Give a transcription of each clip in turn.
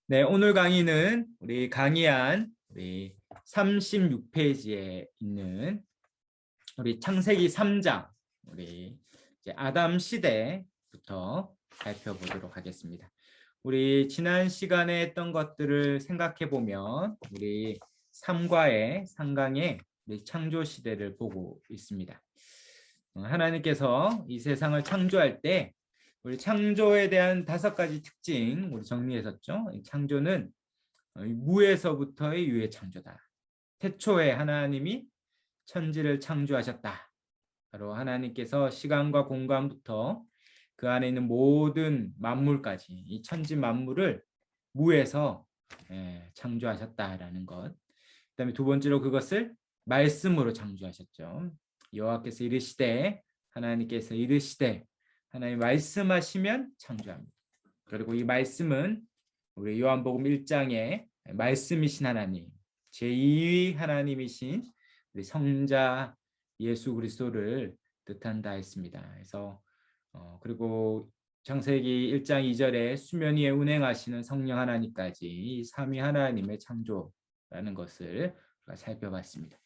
네, 오늘 강의는 우리 36페이지에 있는 우리 창세기 3장, 우리 이제 아담 시대부터 살펴보도록 하겠습니다. 우리 지난 시간에 했던 것들을 생각해 보면 우리 3과의 상강에 우리 창조 시대를 보고 있습니다. 하나님께서 이 세상을 창조할 때 우리 창조에 대한 5가지 특징 우리 정리했었죠. 창조는 무에서부터의 유의 창조다. 태초에 하나님이 천지를 창조하셨다. 바로 하나님께서 시간과 공간부터 그 안에 있는 모든 만물까지 이 천지 만물을 무에서 창조하셨다라는 것. 그다음에 두 번째로 그것을 말씀으로 창조하셨죠. 여호와께서 이르시되 하나님께서 이르시되 하나님 말씀하시면 창조합니다. 그리고 이 말씀은 우리 요한복음 1장에 말씀이신 하나님, 제2위 하나님이신 우리 성자 예수 그리스도를 뜻한다 했습니다. 그래서 그리고 창세기 1장 2절에 수면 위에 운행하시는 성령 하나님까지 이 삼위 하나님의 창조라는 것을 살펴봤습니다.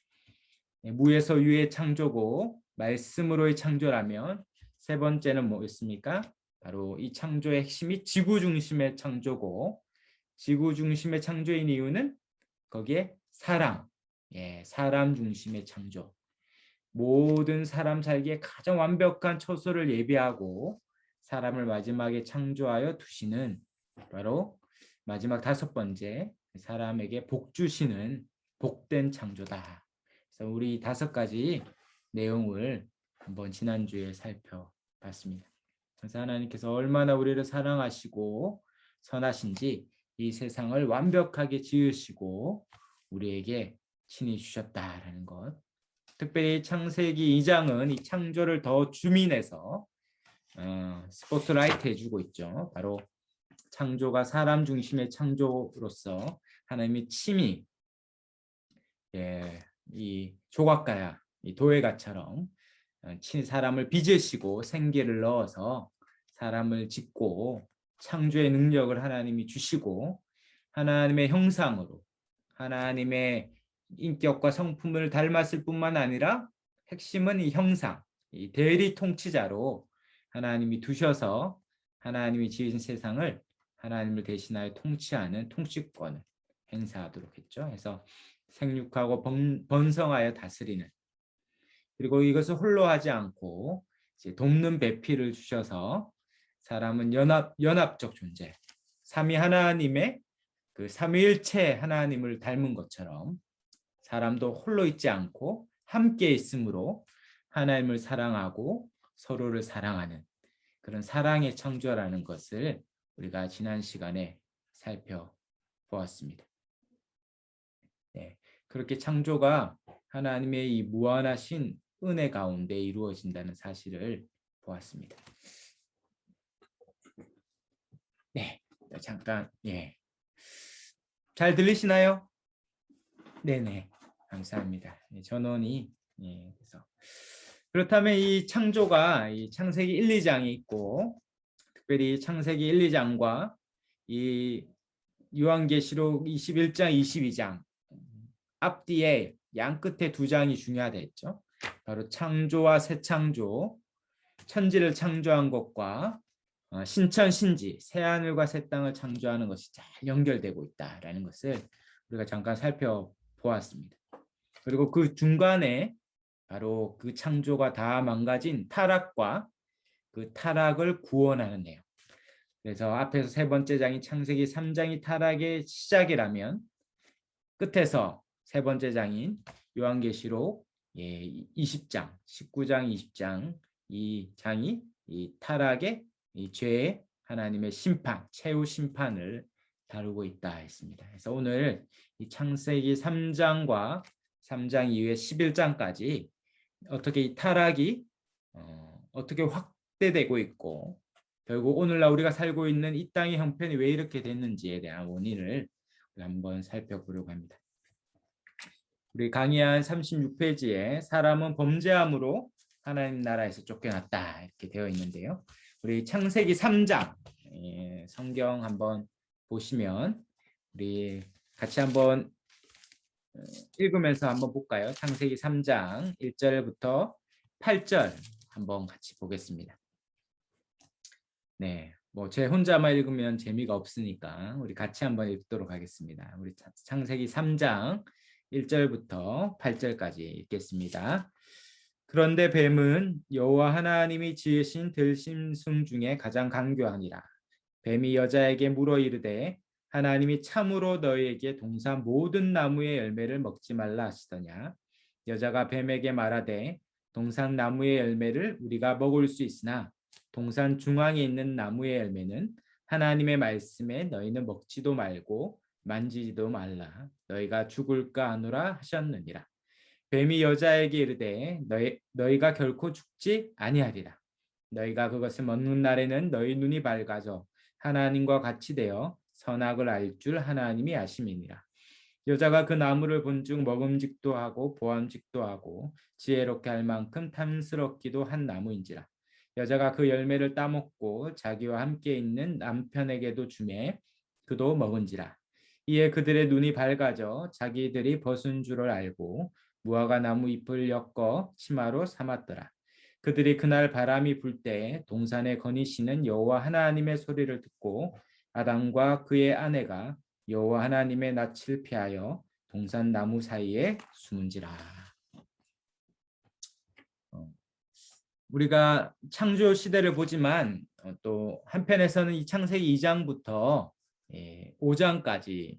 무에서 유의 창조고 말씀으로의 창조라면 세 번째는 뭐였습니까? 바로 이 창조의 핵심이 지구 중심의 창조고, 지구 중심의 창조인 이유는 거기에 사람 중심의 창조. 모든 사람 살기에 가장 완벽한 처소를 예비하고 사람을 마지막에 창조하여 두시는 바로 마지막 5번째 사람에게 복 주시는 복된 창조다. 그래서 우리 5가지 내용을 한번 지난주에 살펴봤습니다. 그래서 하나님께서 얼마나 우리를 사랑하시고 선하신지 이 세상을 완벽하게 지으시고 우리에게 친히 주셨다라는 것. 특별히 창세기 2장은 이 창조를 더 주민해서 스포트라이트 해주고 있죠. 바로 창조가 사람 중심의 창조로서 하나님이 친히 이 조각가야 이 도예가처럼 친히 사람을 빚으시고 생기를 넣어서 사람을 짓고 창조의 능력을 하나님이 주시고 하나님의 형상으로 하나님의 인격과 성품을 닮았을 뿐만 아니라 핵심은 이 형상, 이 대리 통치자로 하나님이 두셔서 하나님이 지으신 세상을 하나님을 대신하여 통치하는 통치권을 행사하도록 했죠. 그래서 생육하고 번성하여 다스리는, 그리고 이것을 홀로 하지 않고 이제 돕는 배필을 주셔서 사람은 연합적 존재, 삼위 하나님의 그 삼위일체 하나님을 닮은 것처럼 사람도 홀로 있지 않고 함께 있으므로 하나님을 사랑하고 서로를 사랑하는 그런 사랑의 창조라는 것을 우리가 지난 시간에 살펴보았습니다. 그렇게 창조가 하나님의 이 무한하신 은혜 가운데 이루어진다는 사실을 보았습니다. 잠깐 잘 들리시나요? 네네, 감사합니다. 전원이 그래서 그렇다면 이 창조가 이 창세기 1, 2장이 있고 특별히 창세기 1, 2장과 이 요한계시록 21장, 22장 앞뒤에 양 끝에 2장이 중요하다 했죠. 바로 창조와 새 창조, 천지를 창조한 것과 신천 신지, 새 하늘과 새 땅을 창조하는 것이 잘 연결되고 있다라는 것을 우리가 잠깐 살펴보았습니다. 그리고 그 중간에 바로 그 창조가 다 망가진 타락과 그 타락을 구원하는 내용. 그래서 앞에서 세 번째 장이 창세기 3장이 타락의 시작이라면 끝에서 세 번째 장인 요한계시록 20장, 19장, 20장 이 장이 이 타락의 이 죄의 하나님의 심판, 최후 심판을 다루고 있다 했습니다. 그래서 오늘 이 창세기 3장과 3장 이후에 11장까지 어떻게 이 타락이 어떻게 확대되고 있고 결국 오늘날 우리가 살고 있는 이 땅의 형편이 왜 이렇게 됐는지에 대한 원인을 한번 살펴보려고 합니다. 우리 강의한 36페이지에 사람은 범죄함으로 하나님 나라에서 쫓겨났다 이렇게 되어 있는데요. 우리 창세기 3장 성경 한번 보시면 우리 같이 한번 읽으면서 한번 볼까요? 창세기 3장 1절부터 8절 한번 같이 보겠습니다. 네, 뭐 제 혼자만 읽으면 재미가 없으니까 우리 같이 한번 읽도록 하겠습니다. 우리 창세기 3장 1절부터 8절까지 읽겠습니다. 그런데 뱀은 여호와 하나님이 지으신 들짐승 중에 가장 간교하니라. 뱀이 여자에게 물어 이르되 하나님이 참으로 너희에게 동산 모든 나무의 열매를 먹지 말라 하시더냐. 여자가 뱀에게 말하되 동산 나무의 열매를 우리가 먹을 수 있으나 동산 중앙에 있는 나무의 열매는 하나님의 말씀에 너희는 먹지도 말고 만지지도 말라. 너희가 죽을까 하노라 하셨느니라. 뱀이 여자에게 이르되 너희가 결코 죽지 아니하리라. 너희가 그것을 먹는 날에는 너희 눈이 밝아져 하나님과 같이 되어 선악을 알 줄 하나님이 아심이니라. 여자가 그 나무를 본즉 먹음직도 하고 보암직도 하고 지혜롭게 할 만큼 탐스럽기도 한 나무인지라. 여자가 그 열매를 따먹고 자기와 함께 있는 남편에게도 주매 그도 먹은지라. 이에 그들의 눈이 밝아져 자기들이 벗은 줄을 알고 무화과 나무 잎을 엮어 치마로 삼았더라. 그들이 그날 바람이 불 때 동산에 거니시는 여호와 하나님의 소리를 듣고 아담과 그의 아내가 여호와 하나님의 낯을 피하여 동산 나무 사이에 숨은지라. 우리가 창조 시대를 보지만 또 한편에서는 이 창세기 2장부터 5장까지를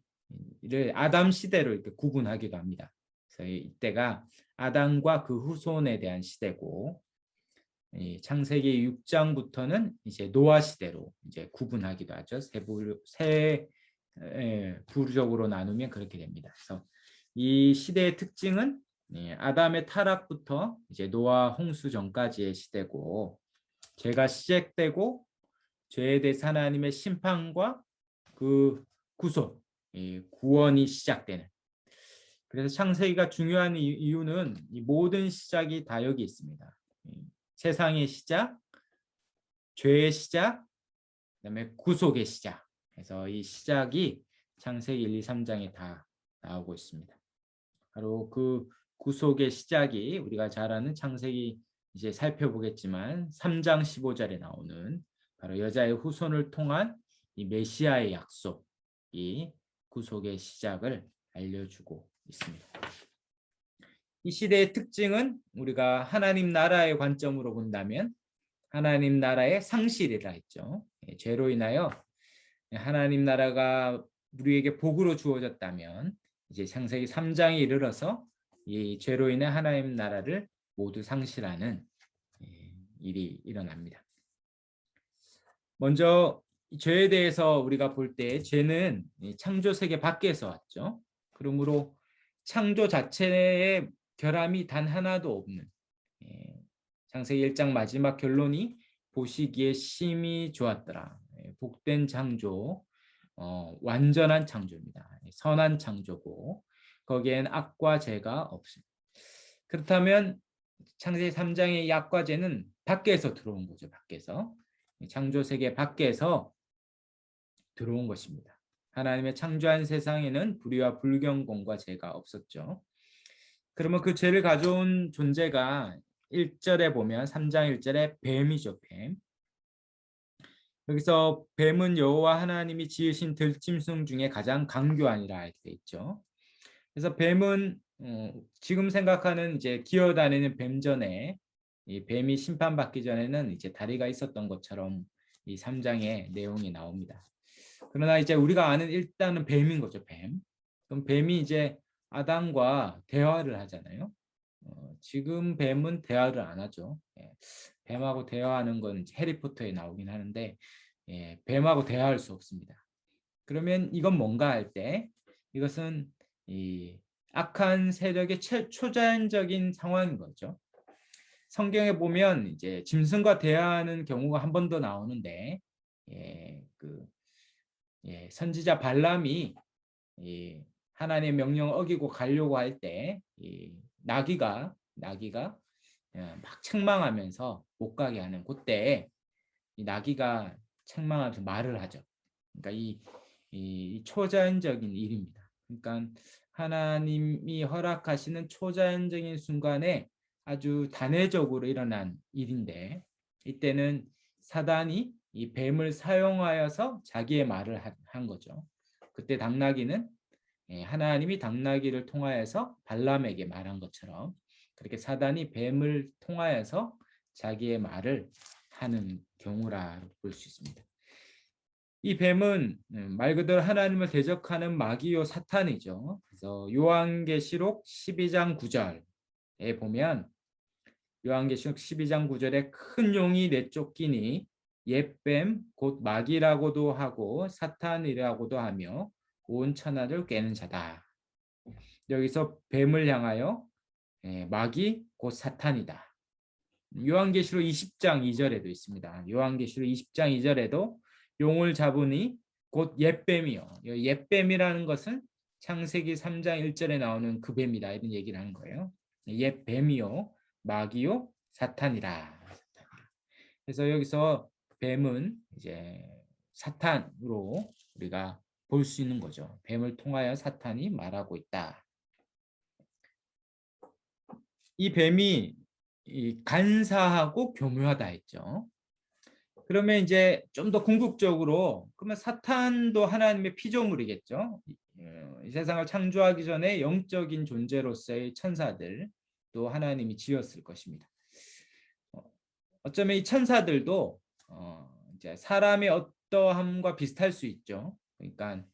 아담 시대로 이렇게 구분하기도 합니다. 그래서 이때가 아담과 그 후손에 대한 시대고, 창세기 6장부터는 이제 노아 시대로 이제 구분하기도 하죠. 세 부류적으로 나누면 그렇게 됩니다. 그래서 이 시대의 특징은 아담의 타락부터 이제 노아 홍수 전까지의 시대고, 죄가 시작되고 죄에 대해서 하나님의 심판과 그 구속, 구원이 시작되는. 그래서 창세기가 중요한 이유는 이 모든 시작이 다 여기 있습니다. 세상의 시작, 죄의 시작, 그다음에 구속의 시작. 그래서 이 시작이 창세기 1, 2, 3장에 다 나오고 있습니다. 바로 그 구속의 시작이 우리가 잘 아는 창세기 이제 살펴보겠지만 3장 15절에 나오는 바로 여자의 후손을 통한 이 메시아의 약속이 구속의 시작을 알려주고 있습니다. 이 시대의 특징은 우리가 하나님 나라의 관점으로 본다면 하나님 나라의 상실이라 했죠. 죄로 인하여 하나님 나라가 우리에게 복으로 주어졌다면 이제 창세기 3장에 이르러서 이 죄로 인해 하나님 나라를 모두 상실하는 일이 일어납니다. 먼저 죄에 대해서 우리가 볼 때 죄는 창조 세계 밖에서 왔죠. 그러므로 창조 자체에 결함이 단 하나도 없는, 창세기 1장 마지막 결론이 보시기에 심히 좋았더라. 복된 창조, 완전한 창조입니다. 선한 창조고 거기엔 악과 죄가 없습니다. 그렇다면 창세기 3장의 악과 죄는 밖에서 들어온 거죠. 밖에서. 창조 세계 밖에서 들어온 것입니다. 하나님의 창조한 세상에는 불의와 불경공과 죄가 없었죠. 그러면 그 죄를 가져온 존재가 1절에 보면 3장 1절에 뱀이죠. 뱀. 여기서 뱀은 여호와 하나님이 지으신 들짐승 중에 가장 강교하니라 이렇게 돼 있죠. 그래서 뱀은 지금 생각하는 이제 기어다니는 뱀 전에 이 뱀이 심판받기 전에는 이제 다리가 있었던 것처럼 이 3장의 내용이 나옵니다. 그러나 이제 우리가 아는 일단은 뱀인 거죠. 뱀. 그럼 뱀이 이제 아담과 대화를 하잖아요. 지금 뱀은 대화를 안 하죠. 뱀하고 대화하는 건 해리포터에 나오긴 하는데 뱀하고 대화할 수 없습니다. 그러면 이건 뭔가 할 때 이것은 이 악한 세력의 초자연적인 상황인 거죠. 성경에 보면 이제 짐승과 대화하는 경우가 한 번 더 나오는데 선지자 발람이 하나님의 명령을 어기고 가려고 할 때 나귀가 막 책망하면서 못 가게 하는 그때 이 나귀가 책망하면서 말을 하죠. 그러니까 이 이 초자연적인 일입니다. 그러니까 하나님이 허락하시는 초자연적인 순간에 아주 단회적으로 일어난 일인데, 이때는 사단이 이 뱀을 사용하여서 자기의 말을 한 거죠. 그때 당나귀는 하나님이 당나귀를 통하여서 발람에게 말한 것처럼 그렇게 사단이 뱀을 통하여서 자기의 말을 하는 경우라 볼 수 있습니다. 이 뱀은 말 그대로 하나님을 대적하는 마귀요 사탄이죠. 그래서 요한계시록 12장 9절에 보면, 요한계시록 12장 9절에 큰 용이 내쫓기니 옛뱀 곧 마귀라고도 하고 사탄이라고도 하며 온 천하를 꿰는 자다. 여기서 뱀을 향하여 마귀 곧 사탄이다. 요한계시록 20장 2절에도 있습니다. 요한계시록 20장 2절에도 용을 잡으니 곧 옛뱀이요. 옛뱀이라는 것은 창세기 3장 1절에 나오는 그 뱀이다, 이런 얘기를 하는 거예요. 옛뱀이요 마귀요 사탄이라. 그래서 여기서 뱀은 이제 사탄으로 우리가 볼 수 있는 거죠. 뱀을 통하여 사탄이 말하고 있다. 이 뱀이 간사하고 교묘하다 했죠. 그러면 이제 좀 더 궁극적으로, 그러면 사탄도 하나님의 피조물이겠죠. 이 세상을 창조하기 전에 영적인 존재로서의 천사들 또 하나님이 지었을 것입니다. 어쩌면 이 천사들도 이제 사람의 어떠함과 비슷할 수 있죠. 그러니까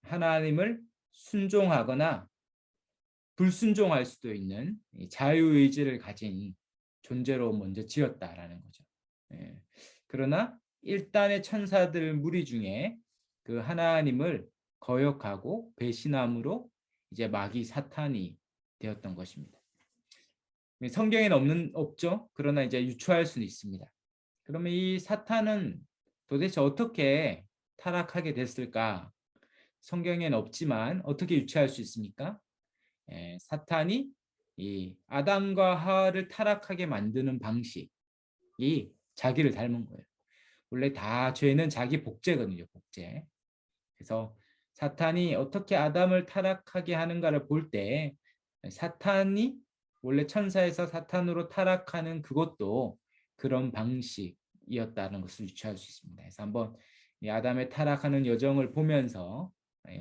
하나님을 순종하거나 불순종할 수도 있는 자유의지를 가진 존재로 먼저 지었다라는 거죠. 그러나 일단의 천사들 무리 중에 그 하나님을 거역하고 배신함으로 이제 마귀 사탄이 되었던 것입니다. 성경에는 없죠. 그러나 이제 유추할 수는 있습니다. 그러면 이 사탄은 도대체 어떻게 타락하게 됐을까? 성경에는 없지만 어떻게 유추할 수 있습니까? 사탄이 이 아담과 하와를 타락하게 만드는 방식이 자기를 닮은 거예요. 원래 다 죄는 자기 복제거든요, 복제. 그래서 사탄이 어떻게 아담을 타락하게 하는가를 볼 때 사탄이 원래 천사에서 사탄으로 타락하는 그것도 그런 방식이었다는 것을 유추할 수 있습니다. 그래서 한번 이 아담의 타락하는 여정을 보면서,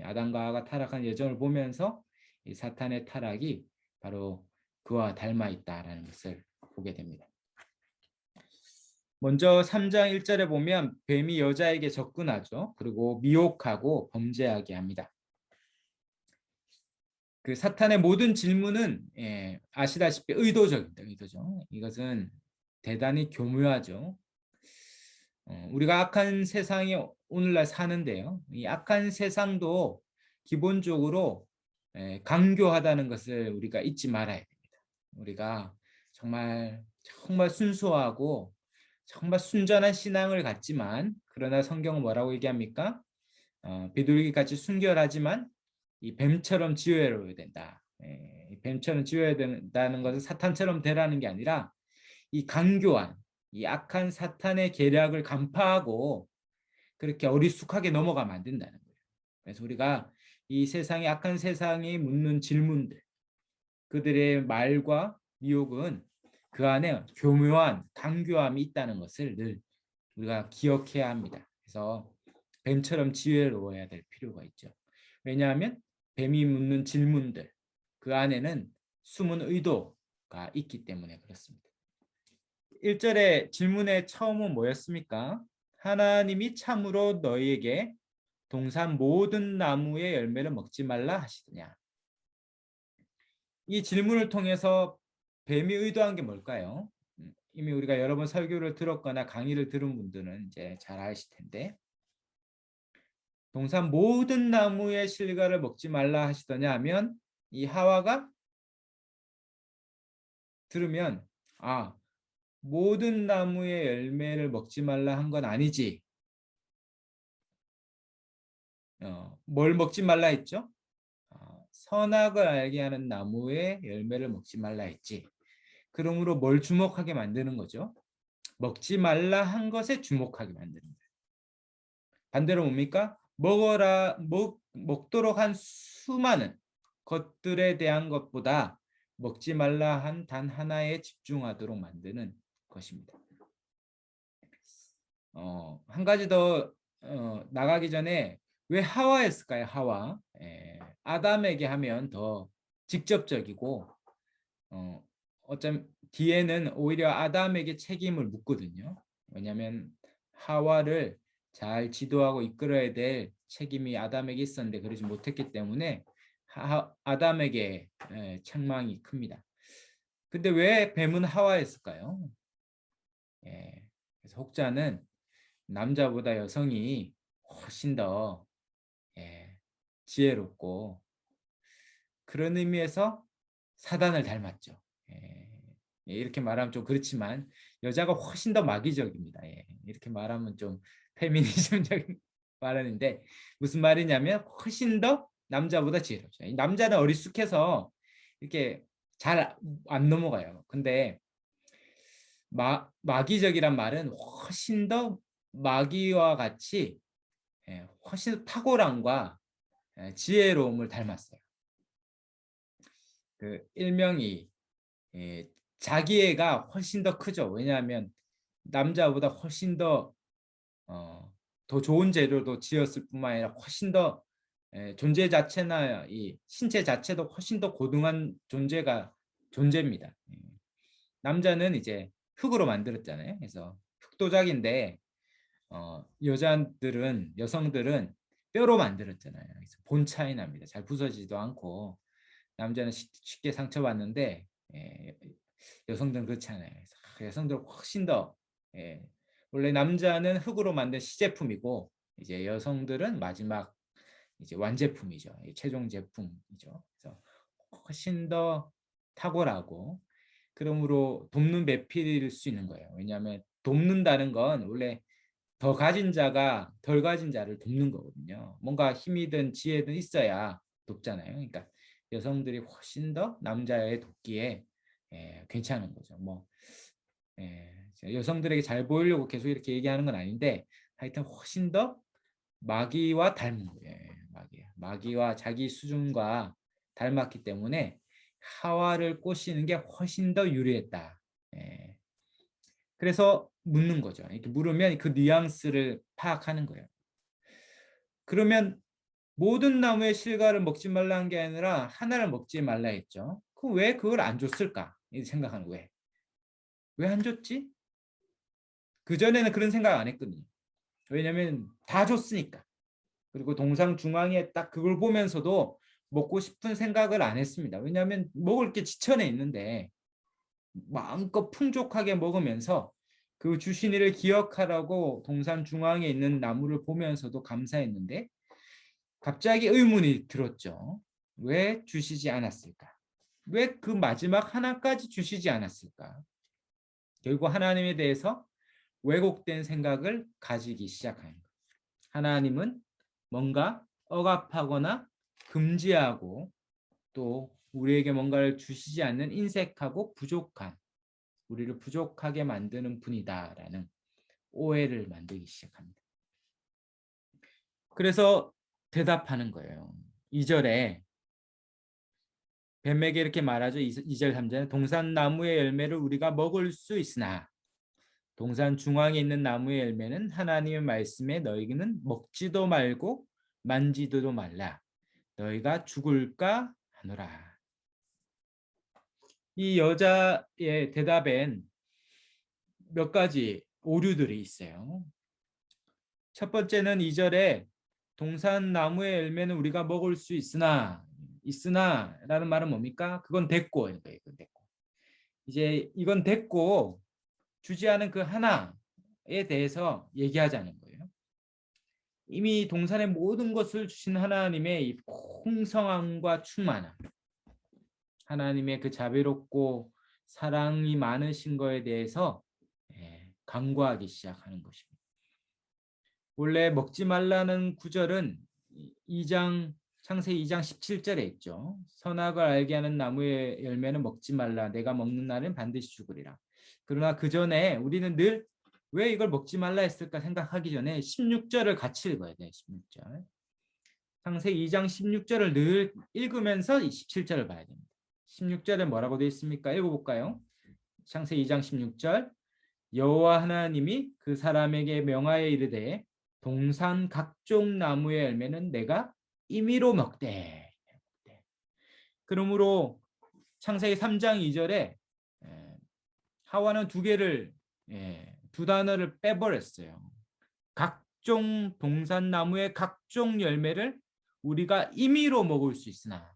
아담과 하와가 타락하는 여정을 보면서 이 사탄의 타락이 바로 그와 닮아 있다라는 것을 보게 됩니다. 먼저 3장 1절에 보면 뱀이 여자에게 접근하죠. 그리고 미혹하고 범죄하게 합니다. 그 사탄의 모든 질문은 아시다시피 의도적입니다. 의도죠. 이것은 대단히 교묘하죠. 우리가 악한 세상에 오늘날 사는데요. 이 악한 세상도 기본적으로 강교하다는 것을 우리가 잊지 말아야 됩니다. 우리가 정말 순수하고 정말 순전한 신앙을 갖지만, 그러나 성경은 뭐라고 얘기합니까? 비둘기같이 순결하지만 이 뱀처럼 지혜로워야 된다. 뱀처럼 지혜로워야 된다는 것은 사탄처럼 되라는 게 아니라 이 강교한 이 악한 사탄의 계략을 간파하고 그렇게 어리숙하게 넘어가면 안 된다는 거예요. 그래서 우리가 이 세상의 악한 세상이 묻는 질문들, 그들의 말과 미혹은 그 안에 교묘한 강교함이 있다는 것을 늘 우리가 기억해야 합니다. 그래서 뱀처럼 지혜로워야 될 필요가 있죠. 왜냐하면 뱀이 묻는 질문들, 그 안에는 숨은 의도가 있기 때문에 그렇습니다. 1절의 질문의 처음은 뭐였습니까? 하나님이 참으로 너희에게 동산 모든 나무의 열매를 먹지 말라 하시더냐? 이 질문을 통해서 뱀이 의도한 게 뭘까요? 이미 우리가 여러 번 설교를 들었거나 강의를 들은 분들은 이제 잘 아실 텐데, 동산 모든 나무의 실과를 먹지 말라 하시더냐 하면, 이 하와가 들으면 모든 나무의 열매를 먹지 말라 한 건 아니지. 뭘 먹지 말라 했죠? 선악을 알게 하는 나무의 열매를 먹지 말라 했지. 그러므로 뭘 주목하게 만드는 거죠? 먹지 말라 한 것에 주목하게 만드는 거예요. 반대로 뭡니까? 먹도록 한 수많은 것들에 대한 것보다 먹지 말라 한 단 하나에 집중하도록 만드는 것입니다. 한 가지 더 나가기 전에 왜 하와였을까요? 하와. 아담에게 하면 더 직접적이고 어쩜 뒤에는 오히려 아담에게 책임을 묻거든요. 왜냐하면 하와를 잘 지도하고 이끌어야 될 책임이 아담에게 있었는데 그러지 못했기 때문에 아담에게 책망이 큽니다. 근데 왜 뱀은 하와였을까요? 그래서 혹자는 남자보다 여성이 훨씬 더 지혜롭고 그런 의미에서 사단을 닮았죠. 이렇게 말하면 좀 그렇지만 여자가 훨씬 더 마귀적입니다. 이렇게 말하면 좀 페미니즘적인 발언인데 무슨 말이냐면 훨씬 더 남자보다 지혜롭죠. 남자는 어리숙해서 이렇게 잘 안 넘어가요. 근데 마귀적이란 말은 훨씬 더 마귀와 같이 훨씬 더 탁월함과 지혜로움을 닮았어요. 그 일명이 자기애가 훨씬 더 크죠. 왜냐하면 남자보다 훨씬 더 좋은 재료도 지었을 뿐만 아니라 훨씬 더 존재 자체나 이 신체 자체도 훨씬 더 고등한 존재입니다. 남자는 이제 흙으로 만들었잖아요. 그래서 흙도작인데 여성들은 뼈로 만들었잖아요. 그래서 본 차이 납니다. 잘 부서지지도 않고 남자는 쉽게 상처받는데 여성들은 그렇지 않아요. 여성들은 훨씬 더 원래 남자는 흙으로 만든 시제품이고 이제 여성들은 마지막 이제 완제품이죠. 최종 제품이죠. 그래서 훨씬 더 탁월하고 그러므로 돕는 배필일 수 있는 거예요. 왜냐하면 돕는다는 건 원래 더 가진 자가 덜 가진 자를 돕는 거거든요. 뭔가 힘이든 지혜든 있어야 돕잖아요. 그러니까 여성들이 훨씬 더 남자의 돕기에 괜찮은 거죠. 여성들에게 잘 보이려고 계속 이렇게 얘기하는 건 아닌데 하여튼 훨씬 더 마귀와 닮은 거예요. 마귀와 자기 수준과 닮았기 때문에 하와를 꼬시는 게 훨씬 더 유리했다. 그래서 묻는 거죠. 이렇게 물으면 그 뉘앙스를 파악하는 거예요. 그러면 모든 나무의 실과를 먹지 말라 한 게 아니라 하나를 먹지 말라 했죠. 왜 그걸 안 줬을까? 생각하는 거예요. 왜 안 줬지? 그전에는 그런 생각 안 했거든요. 왜냐면 다 줬으니까. 그리고 동상 중앙에 딱 그걸 보면서도 먹고 싶은 생각을 안 했습니다. 왜냐하면 먹을 게 지천에 있는데 마음껏 풍족하게 먹으면서 그 주신 이를 기억하라고 동산 중앙에 있는 나무를 보면서도 감사했는데 갑자기 의문이 들었죠. 왜 주시지 않았을까? 왜 그 마지막 하나까지 주시지 않았을까? 결국 하나님에 대해서 왜곡된 생각을 가지기 시작하는 거예요. 하나님은 뭔가 억압하거나 금지하고 또 우리에게 뭔가를 주시지 않는 인색하고 부족한 우리를 부족하게 만드는 분이다라는 오해를 만들기 시작합니다. 그래서 대답하는 거예요. 2절에 뱀에게 이렇게 말하죠. 2절 3절에 동산 나무의 열매를 우리가 먹을 수 있으나 동산 중앙에 있는 나무의 열매는 하나님의 말씀에 너희는 먹지도 말고 만지도 말라. 너희가 죽을까 하노라. 이 여자의 대답엔 몇 가지 오류들이 있어요. 첫 번째는 2절에 동산 나무의 열매는 우리가 먹을 수 있으나 라는 말은 뭡니까? 그건 됐고 이건 됐고 이제 이건 됐고 주지 않은 그 하나에 대해서 얘기하자는 거예요. 이미 동산의 모든 것을 주신 하나님의 이 풍성함과 충만함 하나님의 그 자비롭고 사랑이 많으신 거에 대해서 간구하기 시작하는 것입니다. 원래 먹지 말라는 구절은 2장 창세기 2장 17절에 있죠. 선악을 알게 하는 나무의 열매는 먹지 말라. 내가 먹는 날은 반드시 죽으리라. 그러나 그 전에 우리는 늘 왜 이걸 먹지 말라 했을까 생각하기 전에 16절을 같이 읽어야 돼요. 16절. 창세기 2장 16절을 늘 읽으면서 17절을 봐야 됩니다. 16절에 뭐라고 되어 있습니까? 읽어볼까요? 창세기 2장 16절. 여호와 하나님이 그 사람에게 명하여 이르되 동산 각종 나무의 열매는 내가 임의로 먹되. 그러므로 창세기 3장 2절에 하와는 두 단어를 빼버렸어요. 각종 동산나무의 각종 열매를 우리가 임의로 먹을 수 있으나,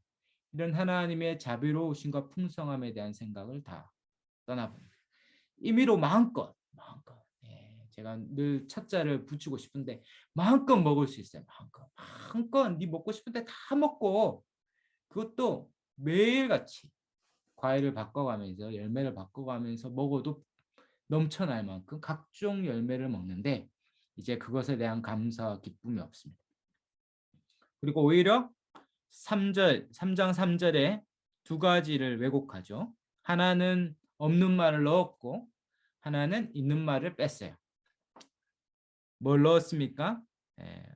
이런 하나님의 자비로우심과 풍성함에 대한 생각을 다 떠나봅니다. 임의로 마음껏 제가 늘 첫자를 붙이고 싶은데 마음껏 먹을 수 있어요. 마음껏 네 먹고 싶은데 다 먹고, 그것도 매일같이 과일을 바꿔가면서 열매를 바꿔가면서 먹어도 넘쳐날 만큼 각종 열매를 먹는데 이제 그것에 대한 감사와 기쁨이 없습니다. 그리고 오히려 3장 3절에 두 가지를 왜곡하죠. 하나는 없는 말을 넣었고 하나는 있는 말을 뺐어요. 뭘 넣었습니까?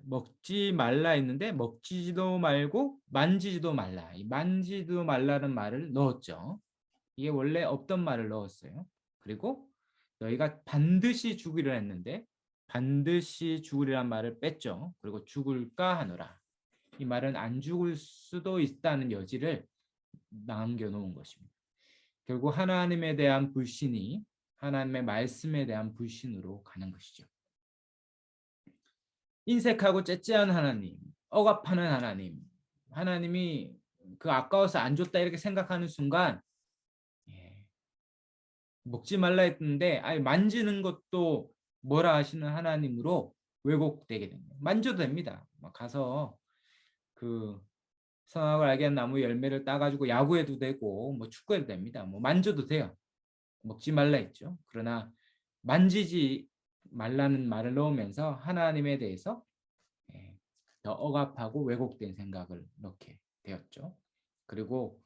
먹지 말라 했는데 먹지도 말고 만지지도 말라. 이 만지지도 말라는 말을 넣었죠. 이게 원래 없던 말을 넣었어요. 그리고 너희가 반드시 죽으리라 했는데 반드시 죽으리란 말을 뺐죠. 그리고 죽을까 하노라. 이 말은 안 죽을 수도 있다는 여지를 남겨놓은 것입니다. 결국 하나님에 대한 불신이 하나님의 말씀에 대한 불신으로 가는 것이죠. 인색하고 째째한 하나님, 억압하는 하나님, 하나님이 그 아까워서 안 줬다 이렇게 생각하는 순간 먹지 말라 했는데 만지는 것도 뭐라 하시는 하나님으로 왜곡되게 됩니다. 만져도 됩니다. 가서 그 선악을 알게 한 나무 열매를 따가지고 야구해도 되고 뭐 축구해도 됩니다. 뭐 만져도 돼요. 먹지 말라 했죠. 그러나 만지지 말라는 말을 넣으면서 하나님에 대해서 더 억압하고 왜곡된 생각을 넣게 되었죠. 그리고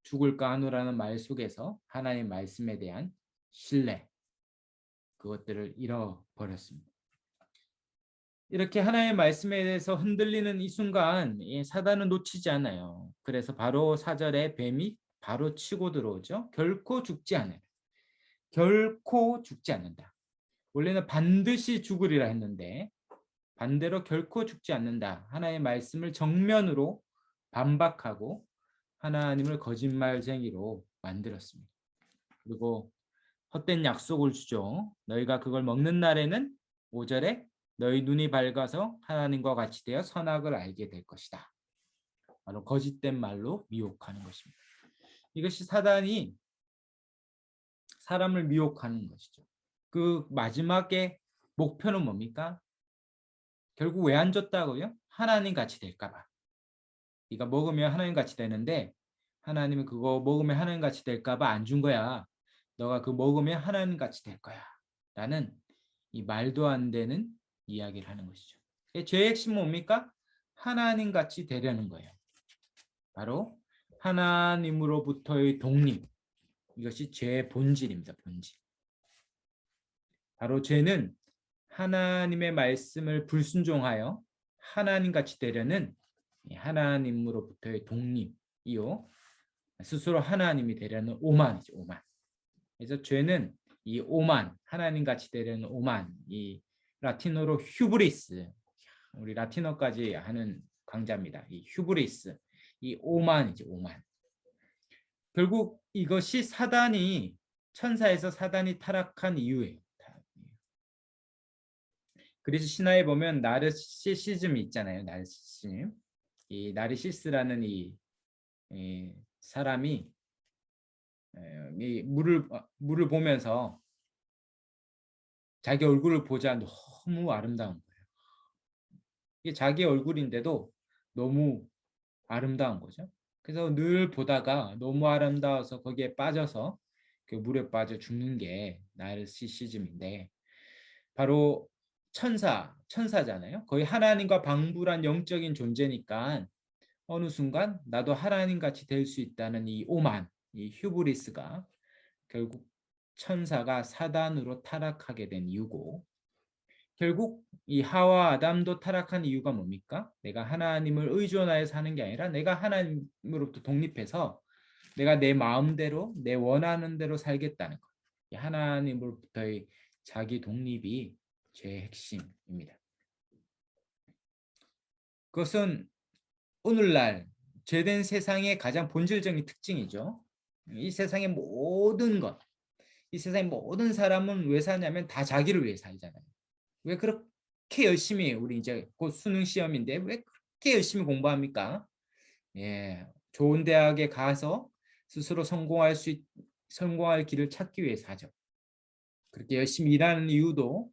죽을까 하노라는 말 속에서 하나님 말씀에 대한 신뢰, 그것들을 잃어버렸습니다. 이렇게 하나님의 말씀에 대해서 흔들리는 이 순간 사단은 놓치지 않아요. 그래서 바로 4절에 뱀이 바로 치고 들어오죠. 결코 죽지 않아요. 결코 죽지 않는다. 원래는 반드시 죽으리라 했는데 반대로 결코 죽지 않는다. 하나님의 말씀을 정면으로 반박하고 하나님을 거짓말쟁이로 만들었습니다. 그리고 헛된 약속을 주죠. 너희가 그걸 먹는 날에는 5절에 너희 눈이 밝아서 하나님과 같이 되어 선악을 알게 될 것이다. 바로 거짓된 말로 미혹하는 것입니다. 이것이 사단이 사람을 미혹하는 것이죠. 그 마지막에 목표는 뭡니까? 결국 왜 안 줬다고요? 하나님 같이 될까 봐. 네가 먹으면 하나님 같이 되는데 하나님은 그거 먹으면 하나님 같이 될까 봐 안 준 거야. 너가 그 먹으면 하나님 같이 될 거야. 라는 이 말도 안 되는 이야기를 하는 것이죠. 죄의 핵심은 뭡니까? 하나님 같이 되려는 거예요. 바로 하나님으로부터의 독립. 이것이 죄의 본질입니다. 본질. 바로 죄는 하나님의 말씀을 불순종하여 하나님같이 되려는 하나님으로부터의 독립이요. 스스로 하나님이 되려는 오만이죠. 오만. 그래서 죄는 이 오만, 하나님같이 되려는 오만, 이 라틴어로 휴브리스, 우리 라틴어까지 하는 강자입니다. 이 휴브리스, 이 오만이죠. 오만. 결국 이것이 천사에서 사단이 타락한 이유예요. 그래서 신화에 보면 나르시시즘이 있잖아요. 나르시시즘. 이 나르시스라는 이 사람이 이 물을 보면서 자기 얼굴을 보자 너무 아름다운 거예요. 이게 자기 얼굴인데도 너무 아름다운 거죠. 그래서 늘 보다가 너무 아름다워서 거기에 빠져서 그 물에 빠져 죽는 게 나르시시즘인데, 바로 천사잖아요. 거의 하나님과 방불한 영적인 존재니까 어느 순간 나도 하나님 같이 될 수 있다는 이 오만, 이 휴브리스가 결국 천사가 사단으로 타락하게 된 이유고, 결국 이 하와 아담도 타락한 이유가 뭡니까? 내가 하나님을 의존하여 사는 게 아니라 내가 하나님으로부터 독립해서 내가 내 마음대로 내 원하는 대로 살겠다는 것. 하나님으로부터의 자기 독립이 죄의 핵심입니다. 그것은 오늘날 죄된 세상의 가장 본질적인 특징이죠. 이 세상의 모든 것, 이 세상의 모든 사람은 왜 사냐면 다 자기를 위해 살잖아요. 왜 그렇게 열심히, 우리 이제 곧 수능 시험인데 왜 그렇게 열심히 공부합니까? 예, 좋은 대학에 가서 스스로 성공할 길을 찾기 위해서 하죠. 그렇게 열심히 일하는 이유도,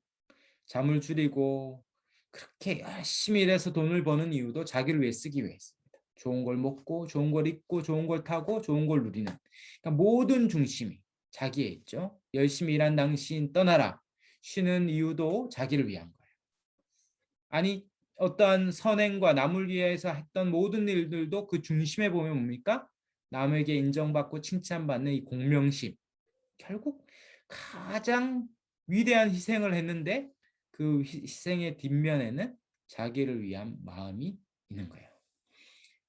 잠을 줄이고 그렇게 열심히 일해서 돈을 버는 이유도 자기를 위해 쓰기 위해서입니다. 좋은 걸 먹고 좋은 걸 입고 좋은 걸 타고 좋은 걸 누리는, 그러니까 모든 중심이 자기에 있죠. 열심히 일한 당신 떠나라, 쉬는 이유도 자기를 위한 거예요. 아니, 어떠한 선행과 남을 위해서 했던 모든 일들도 그 중심에 보면 뭡니까? 남에게 인정받고 칭찬받는 이 공명심. 결국 가장 위대한 희생을 했는데 그 희생의 뒷면에는 자기를 위한 마음이 있는 거예요.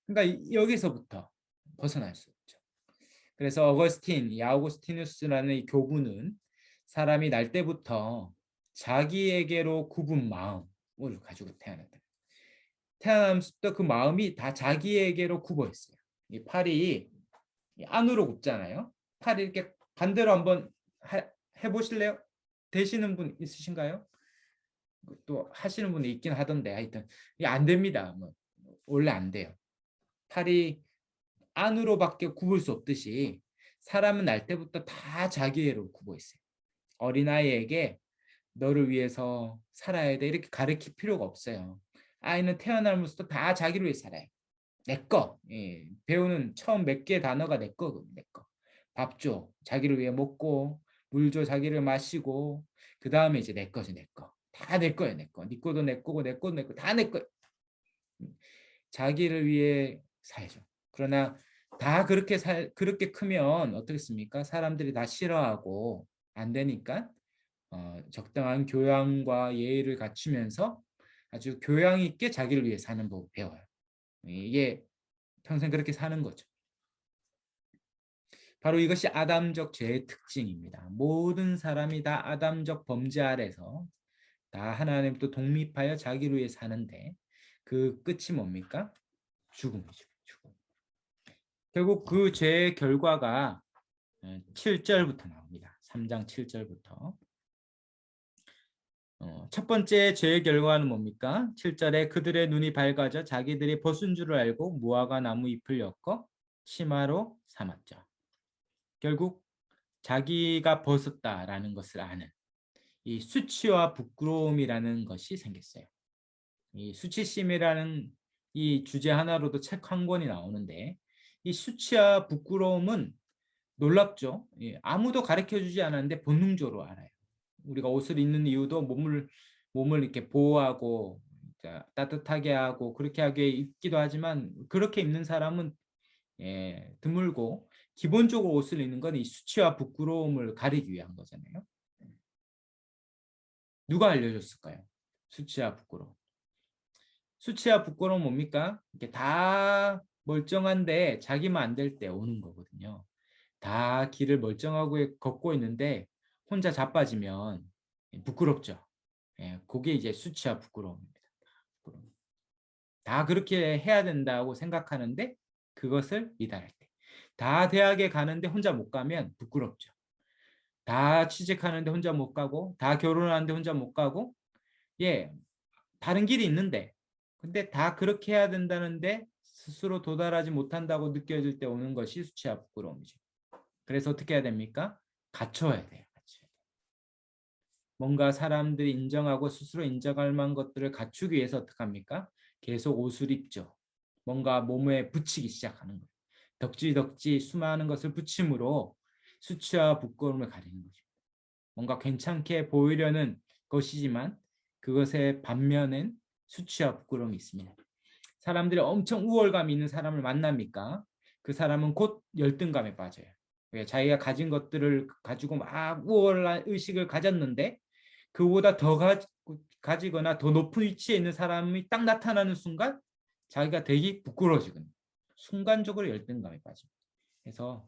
그러니까 여기서부터 벗어날 수 없죠. 그래서 이 아우구스티누스라는 이 교부는 사람이 날 때부터 자기에게로 굽은 마음을 가지고 태어났다. 태어나면서부터 그 마음이 다 자기에게로 굽어 있어요. 이 팔이 안으로 굽잖아요. 팔이 이렇게 반대로 한번 해보실래요? 되시는 분 있으신가요? 또 하시는 분이 있긴 하던데, 하여튼 이게 안 됩니다. 뭐 원래 안 돼요. 팔이 안으로밖에 굽을 수 없듯이 사람은 날 때부터 다 자기애로 굽어 있어요. 어린아이에게 너를 위해서 살아야 돼 이렇게 가르칠 필요가 없어요. 아이는 태어나면서도 다 자기를 위해 살아요. 내 거. 예. 배우는 처음 몇 개의 단어가 내 거, 내 거. 밥 줘. 자기를 위해 먹고, 물 줘. 자기를 마시고, 그 다음에 이제 내 거지, 내 거. 다 내 거야, 내 거. 네 거도 내 거고, 내 거도 내 거. 다 내 거. 자기를 위해 살죠. 그러나 다 그렇게 크면 어떻겠습니까? 사람들이 다 싫어하고 안 되니까 적당한 교양과 예의를 갖추면서 아주 교양 있게 자기를 위해 사는 법을 배워요. 이게 평생 그렇게 사는 거죠. 바로 이것이 아담적 죄의 특징입니다. 모든 사람이 다 아담적 범죄 아래서 다 하나님부터 독립하여 자기를 위해 사는데 그 끝이 뭡니까? 죽음이죠. 죽음. 결국 그 죄의 결과가 7절부터 나옵니다. 3장 7절부터. 첫 번째 죄의 결과는 뭡니까? 7절에 그들의 눈이 밝아져 자기들이 벗은 줄을 알고 무화과 나무 잎을 엮어 치마로 삼았죠. 결국 자기가 벗었다라는 것을 아는 이 수치와 부끄러움이라는 것이 생겼어요. 이 수치심이라는 이 주제 하나로도 책 한 권이 나오는데 이 수치와 부끄러움은 놀랍죠. 아무도 가르쳐주지 않았는데 본능적으로 알아요. 우리가 옷을 입는 이유도 몸을 이렇게 보호하고 따뜻하게 하고 그렇게 하게 입기도 하지만 그렇게 입는 사람은 드물고 기본적으로 옷을 입는 건 이 수치와 부끄러움을 가리기 위한 거잖아요. 누가 알려줬을까요? 수치와 부끄러움. 수치와 부끄러움 뭡니까? 이게 다 멀쩡한데 자기만 안 될 때 오는 거거든요. 다 길을 멀쩡하고 걷고 있는데 혼자 자빠지면 부끄럽죠. 그게 이제 수치와 부끄러움입니다. 다 그렇게 해야 된다고 생각하는데 그것을 미달할 때. 다 대학에 가는데 혼자 못 가면 부끄럽죠. 다 취직하는데 혼자 못 가고 다 결혼하는데 혼자 못 가고 다른 길이 있는데 근데 다 그렇게 해야 된다는데 스스로 도달하지 못한다고 느껴질 때 오는 것이 수치와 부끄러움이죠. 그래서 어떻게 해야 됩니까? 갖춰야 돼요. 뭔가 사람들이 인정하고 스스로 인정할 만한 것들을 갖추기 위해서 어떻게 합니까? 계속 옷을 입죠. 뭔가 몸에 붙이기 시작하는 거예요. 덕지덕지 수많은 것을 붙임으로 수치와 부끄러움을 가리는 거죠. 뭔가 괜찮게 보이려는 것이지만 그것의 반면엔 수치와 부끄러움이 있습니다. 사람들이 엄청 우월감 있는 사람을 만납니까? 그 사람은 곧 열등감에 빠져요. 자기가 가진 것들을 가지고 막 우월한 의식을 가졌는데 그보다 더 가지거나 더 높은 위치에 있는 사람이 딱 나타나는 순간 자기가 되게 부끄러워지거든요. 순간적으로 열등감에 빠집니다. 그래서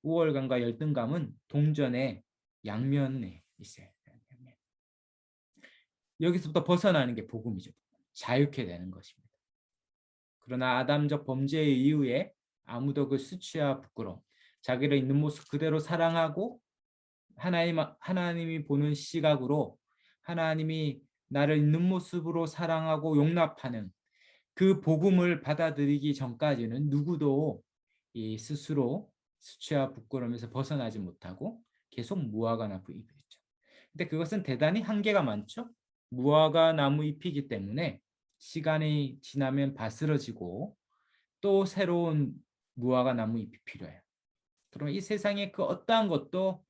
우월감과 열등감은 동전의 양면에 있어요. 여기서부터 벗어나는 게 복음이죠. 자유케 되는 것입니다. 그러나 아담적 범죄 이후에 아무도 그 수치와 부끄러움, 자기를 있는 모습 그대로 사랑하고 하나님이 보는 시각으로 하나님이 나를 있는 모습으로 사랑하고 용납하는 그 복음을 받아들이기 전까지는 누구도 이 스스로 수치와 부끄러움에서 벗어나지 못하고 계속 무화과 나무 잎이죠. 근데 그것은 대단히 한계가 많죠. 무화과 나무 잎이기 때문에 시간이 지나면 바스러지고 또 새로운 무화과 나무 잎이 필요해요. 그러면 이 세상에 그 어떠한 것도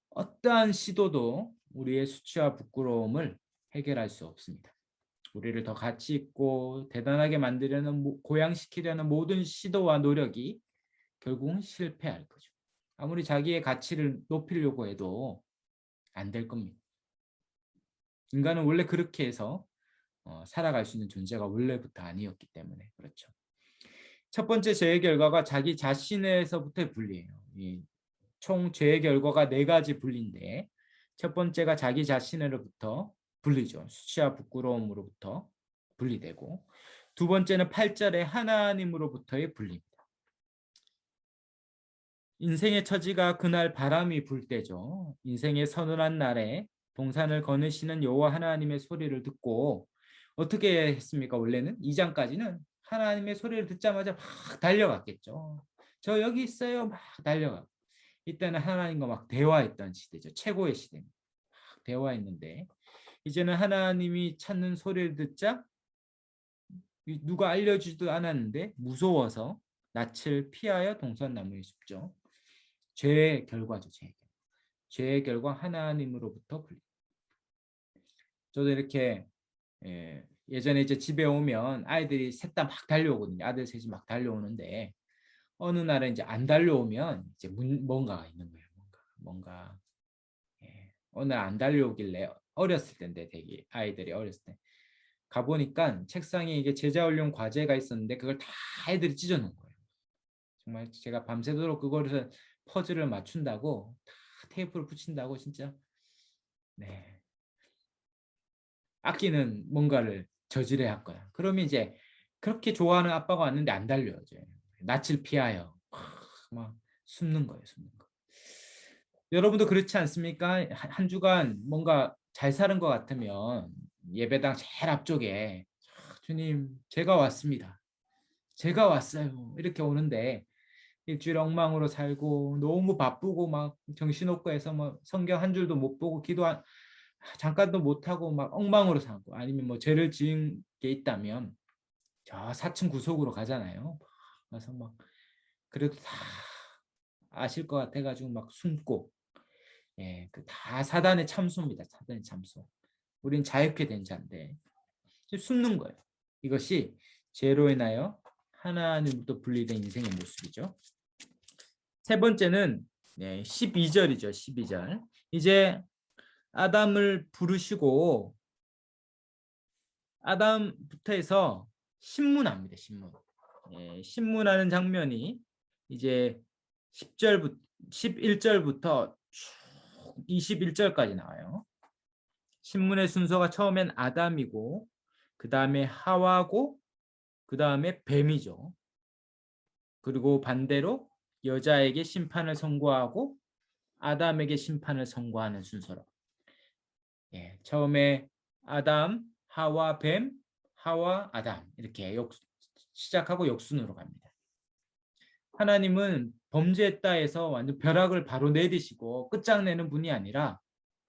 어떠한 시도도 우리의 수치와 부끄러움을 해결할 수 없습니다. 우리를 더 가치 있고 대단하게 만들려는 고양시키려는 모든 시도와 노력이 결국은 실패할 거죠. 아무리 자기의 가치를 높이려고 해도 안 될 겁니다. 인간은 원래 그렇게 해서 살아갈 수 있는 존재가 원래부터 아니었기 때문에 그렇죠. 첫 번째 죄의 결과가 자기 자신에서부터의 분리예요. 총 죄의 결과가 4가지 분리인데 첫 번째가 자기 자신으로부터 분리죠. 수치와 부끄러움으로부터 분리되고 두 번째는 8절에 하나님으로부터의 분리입니다. 인생의 처지가 그날 바람이 불 때죠. 인생의 서늘한 날에 동산을 거느시는 여호와 하나님의 소리를 듣고 어떻게 했습니까? 원래는 2장까지는 하나님의 소리를 듣자마자 막 달려갔겠죠. 저 여기 있어요. 막 달려가. 이때는 하나님과 막 대화했던 시대죠. 최고의 시대입니다. 막 대화했는데 이제는 하나님이 찾는 소리를 듣자 누가 알려주지도 않았는데 무서워서 낯을 피하여 동산나무에 숨죠. 죄의 결과죠. 죄의 결과 하나님으로부터 분리. 저도 이렇게 예전에 이제 집에 오면 아이들이 셋 다 막 달려오거든요. 아들 셋이 막 달려오는데 어느 날은 이제 안 달려오면 이제 뭔가가 있는 거예요. 뭔가 어느 날 안 달려오길래 어렸을 때인데 되게 아이들이 어렸을 때 가보니까 책상에 이게 제자훈련 과제가 있었는데 그걸 다 애들이 찢어놓은 거예요. 정말 제가 밤새도록 그거를 퍼즐을 맞춘다고 다 테이프를 붙인다고 진짜 네 아끼는 뭔가를 저지르야 할 거야. 그러면 이제 그렇게 좋아하는 아빠가 왔는데 안 달려요. 이제 낯을 피하여 막 숨는 거예요. 숨는 거. 여러분도 그렇지 않습니까? 한 주간 뭔가 잘 사는 것 같으면 예배당 제일 앞쪽에 주님 제가 왔습니다. 제가 왔어요. 이렇게 오는데 일주일 엉망으로 살고 너무 바쁘고 막 정신없고 해서 뭐 성경 한 줄도 못 보고 기도 잠깐도 못 하고 막 엉망으로 살고 아니면 뭐 죄를 지은 게 있다면 저 4층 구석으로 가잖아요. 가서 막 그래도 다 아실 것 같아가지고 막 숨고 그 다 사단의 참소입니다. 사단의 참소. 우린 자유케 된 자인데 숨는 거예요. 이것이 죄로 인하여 하나님부터 분리된 인생의 모습이죠. 세 번째는 12절이죠. 12절. 이제 아담을 부르시고 아담부터 해서 신문합니다. 신문. 신문하는 장면이 이제 10절부터 11절부터 쭉 21절까지 나와요. 신문의 순서가 처음엔 아담이고 그 다음에 하와고 그 다음에 뱀이죠. 그리고 반대로 여자에게 심판을 선고하고 아담에게 심판을 선고하는 순서로. 처음에 아담, 하와, 뱀, 하와, 아담 이렇게 시작하고 역순으로 갑니다. 하나님은 범죄했다 해서 완전 벼락을 바로 내리시고 끝장내는 분이 아니라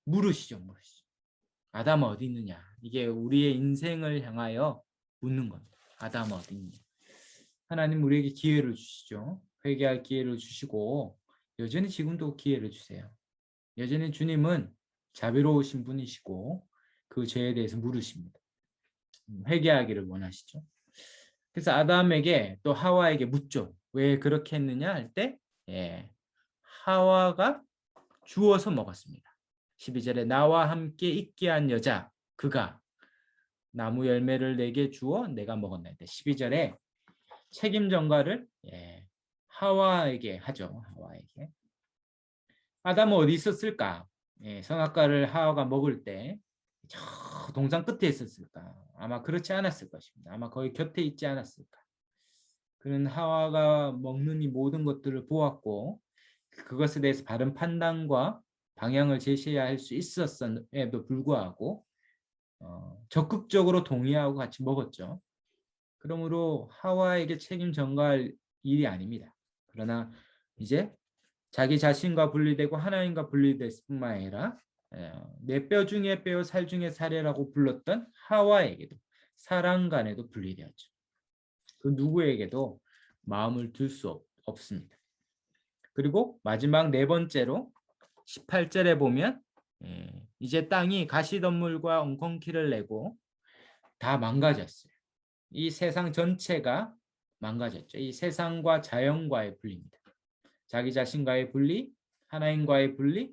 물으시죠. 아담 어디 있느냐. 이게 우리의 인생을 향하여 묻는 겁니다. 아담 어디 있느냐. 하나님 우리에게 기회를 주시죠. 회개할 기회를 주시고 여전히 지금도 기회를 주세요. 여전히 주님은 자비로우신 분이시고 그 죄에 대해서 물으십니다. 회개하기를 원하시죠. 그래서 아담에게 또 하와에게 묻죠. 왜 그렇게 했느냐 할 때 하와가 주워서 먹었습니다. 12절에 나와 함께 있게 한 여자 그가 나무 열매를 내게 주어 내가 먹었나이다. 12절에 책임 전가를 하와에게 하죠. 하와에게. 아담은 어디 있었을까? 선악과를 하와가 먹을 때 저 동산 끝에 있었을까? 아마 그렇지 않았을 것입니다. 아마 거의 곁에 있지 않았을까? 그는 하와가 먹는 이 모든 것들을 보았고 그것에 대해서 바른 판단과 방향을 제시해야 할 수 있었음에도 불구하고 적극적으로 동의하고 같이 먹었죠. 그러므로 하와에게 책임 전가할 일이 아닙니다. 그러나 이제 자기 자신과 분리되고 하나님과 분리됐을 뿐만 아니라 내 뼈 중에 뼈 살 중에 살이라고 불렀던 하와에게도 사람 간에도 분리되었죠. 그 누구에게도 마음을 둘 수 없습니다. 그리고 마지막 네 번째로 18절에 보면 이제 땅이 가시덤물과 엉겅퀴를 내고 다 망가졌어요. 이 세상 전체가 망가졌죠. 이 세상과 자연과의 분리입니다. 자기 자신과의 분리, 하나님과의 분리,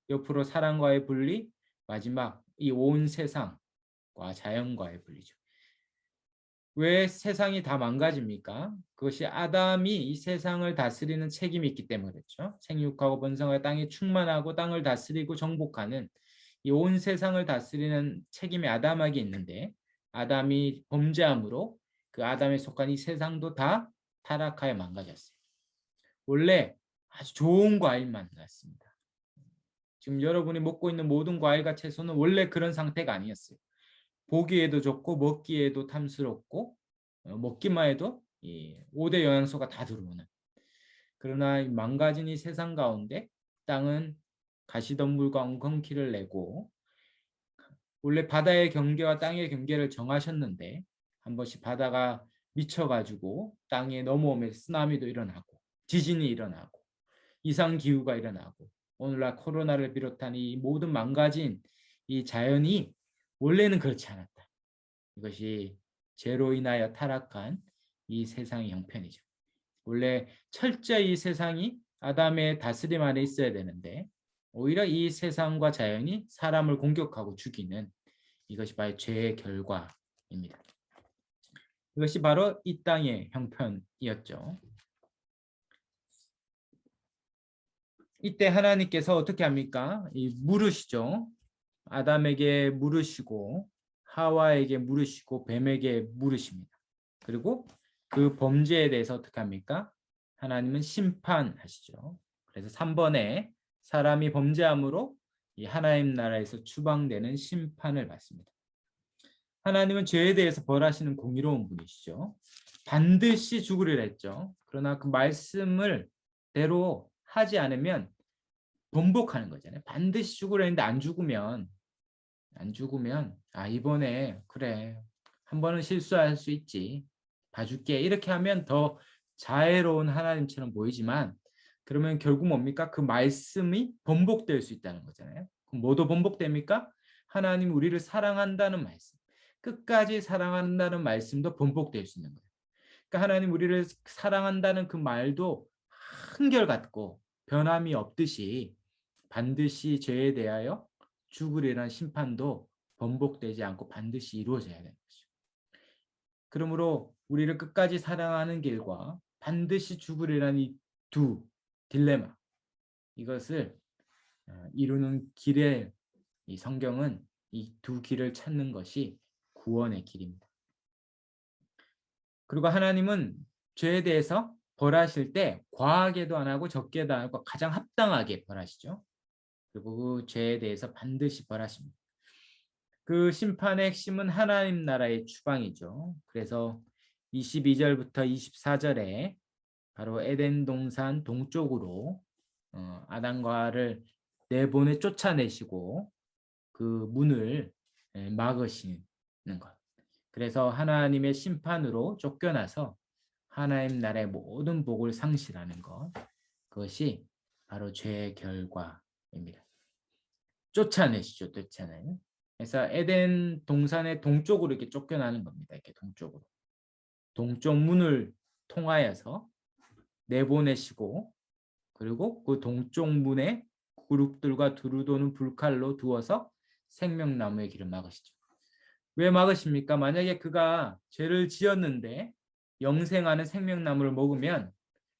옆으로 사람과의 분리, 마지막 이 온 세상과 자연과의 분리죠. 왜 세상이 다 망가집니까? 그것이 아담이 이 세상을 다스리는 책임이 있기 때문에 그렇죠. 생육하고 번성하여 땅에 충만하고 땅을 다스리고 정복하는 이 온 세상을 다스리는 책임이 아담에게 있는데 아담이 범죄함으로 그 아담에 속한 이 세상도 다 타락하여 망가졌어요. 원래 아주 좋은 과일만 났습니다. 지금 여러분이 먹고 있는 모든 과일과 채소는 원래 그런 상태가 아니었어요. 보기에도 좋고 먹기에도 탐스럽고 먹기만 해도 이 5대 영양소가 다 들어오는. 그러나 망가진 이 세상 가운데 땅은 가시덤불과 엉겅퀴를 내고 원래 바다의 경계와 땅의 경계를 정하셨는데 한 번씩 바다가 미쳐가지고 땅에 넘어오면서 쓰나미도 일어나고 지진이 일어나고 이상기후가 일어나고 오늘날 코로나를 비롯한 이 모든 망가진 이 자연이 원래는 그렇지 않았다. 이것이 죄로 인하여 타락한 이 세상의 형편이죠. 원래 철저히 이 세상이 아담의 다스림 안에 있어야 되는데 오히려 이 세상과 자연이 사람을 공격하고 죽이는 이것이 바로 죄의 결과입니다. 이것이 바로 이 땅의 형편이었죠. 이때 하나님께서 어떻게 합니까? 물으시죠. 아담에게 물으시고 하와에게 물으시고 뱀에게 물으십니다. 그리고 그 범죄에 대해서 어떻게 합니까? 하나님은 심판하시죠. 그래서 3번에 사람이 범죄함으로 이 하나님 나라에서 추방되는 심판을 받습니다. 하나님은 죄에 대해서 벌하시는 공의로운 분이시죠. 반드시 죽으리라 했죠. 그러나 그 말씀을 대로 하지 않으면 번복하는 거잖아요. 반드시 죽으려 했는데 안 죽으면 이번에 그래 한 번은 실수할 수 있지 봐줄게 이렇게 하면 더 자애로운 하나님처럼 보이지만 그러면 결국 뭡니까? 그 말씀이 번복될 수 있다는 거잖아요. 그럼 뭐도 번복됩니까? 하나님 우리를 사랑한다는 말씀 끝까지 사랑한다는 말씀도 번복될 수 있는 거예요. 그러니까 하나님 우리를 사랑한다는 그 말도 한결같고 변함이 없듯이 반드시 죄에 대하여 죽으리라는 심판도 번복되지 않고 반드시 이루어져야 되는 것이죠. 그러므로 우리를 끝까지 사랑하는 길과 반드시 죽으리라는 이 두 딜레마 이것을 이루는 길에 이 성경은 이 두 길을 찾는 것이 구원의 길입니다. 그리고 하나님은 죄에 대해서 벌하실 때 과하게도 안 하고 적게도 안 하고 가장 합당하게 벌하시죠. 그리고 그 죄에 대해서 반드시 벌하십니다. 그 심판의 핵심은 하나님 나라의 추방이죠. 그래서 22절부터 24절에 바로 에덴 동산 동쪽으로 아담과 하와를 내보내 쫓아내시고 그 문을 막으시는 것. 그래서 하나님의 심판으로 쫓겨나서 하나님 나라의 모든 복을 상실하는 것. 그것이 바로 죄의 결과입니다. 쫓아내시죠, 쫓아내는. 그래서 에덴 동산의 동쪽으로 이렇게 쫓겨나는 겁니다. 이렇게 동쪽으로. 동쪽 문을 통하여서 내보내시고 그리고 그 동쪽 문에 그룹들과 두루 도는 불칼로 두어서 생명나무의 길을 막으시죠. 왜 막으십니까? 만약에 그가 죄를 지었는데 영생하는 생명나무를 먹으면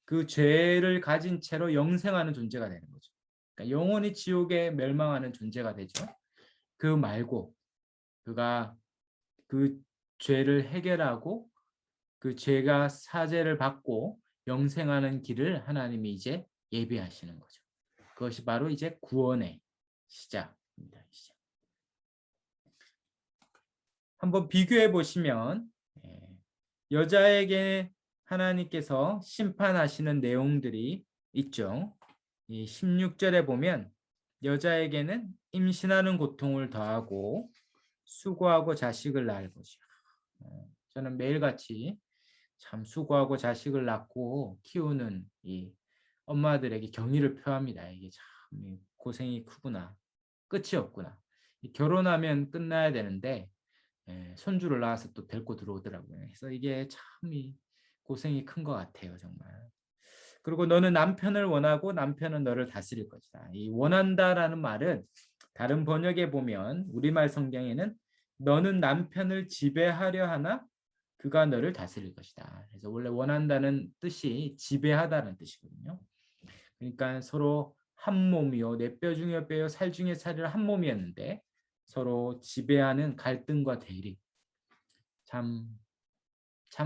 그 죄를 가진 채로 영생하는 존재가 되는 거죠. 그러니까 영원히 지옥에 멸망하는 존재가 되죠. 그 말고 그가 그 죄를 해결하고 그 죄가 사죄를 받고 영생하는 길을 하나님이 이제 예비하시는 거죠. 그것이 바로 이제 구원의 시작입니다. 시작. 한번 비교해 보시면 여자에게 하나님께서 심판하시는 내용들이 있죠. 이 16절에 보면 여자에게는 임신하는 고통을 더하고 수고하고 자식을 낳을 것이요. 저는 매일같이 참 수고하고 자식을 낳고 키우는 이 엄마들에게 경의를 표합니다. 이게 참 고생이 크구나. 끝이 없구나. 결혼하면 끝나야 되는데 손주를 낳아서 또 데리고 들어오더라고요. 그래서 이게 참 고생이 큰 것 같아요, 정말. 그리고 너는 남편을 원하고 남편은 너를 다스릴 것이다. 이 원한다라는 말은 다른 번역에 보면 우리말 성경에는 너는 남편을 지배하려 하나 그가 너를 다스릴 것이다. 그래서 원래 원한다는 뜻이 지배하다는 뜻이거든요. 그러니까 서로 한 몸이요, 내 뼈 중에 뼈요, 살 중에 살이라 한 몸이었는데 서로 지배하는 갈등과 대립. 참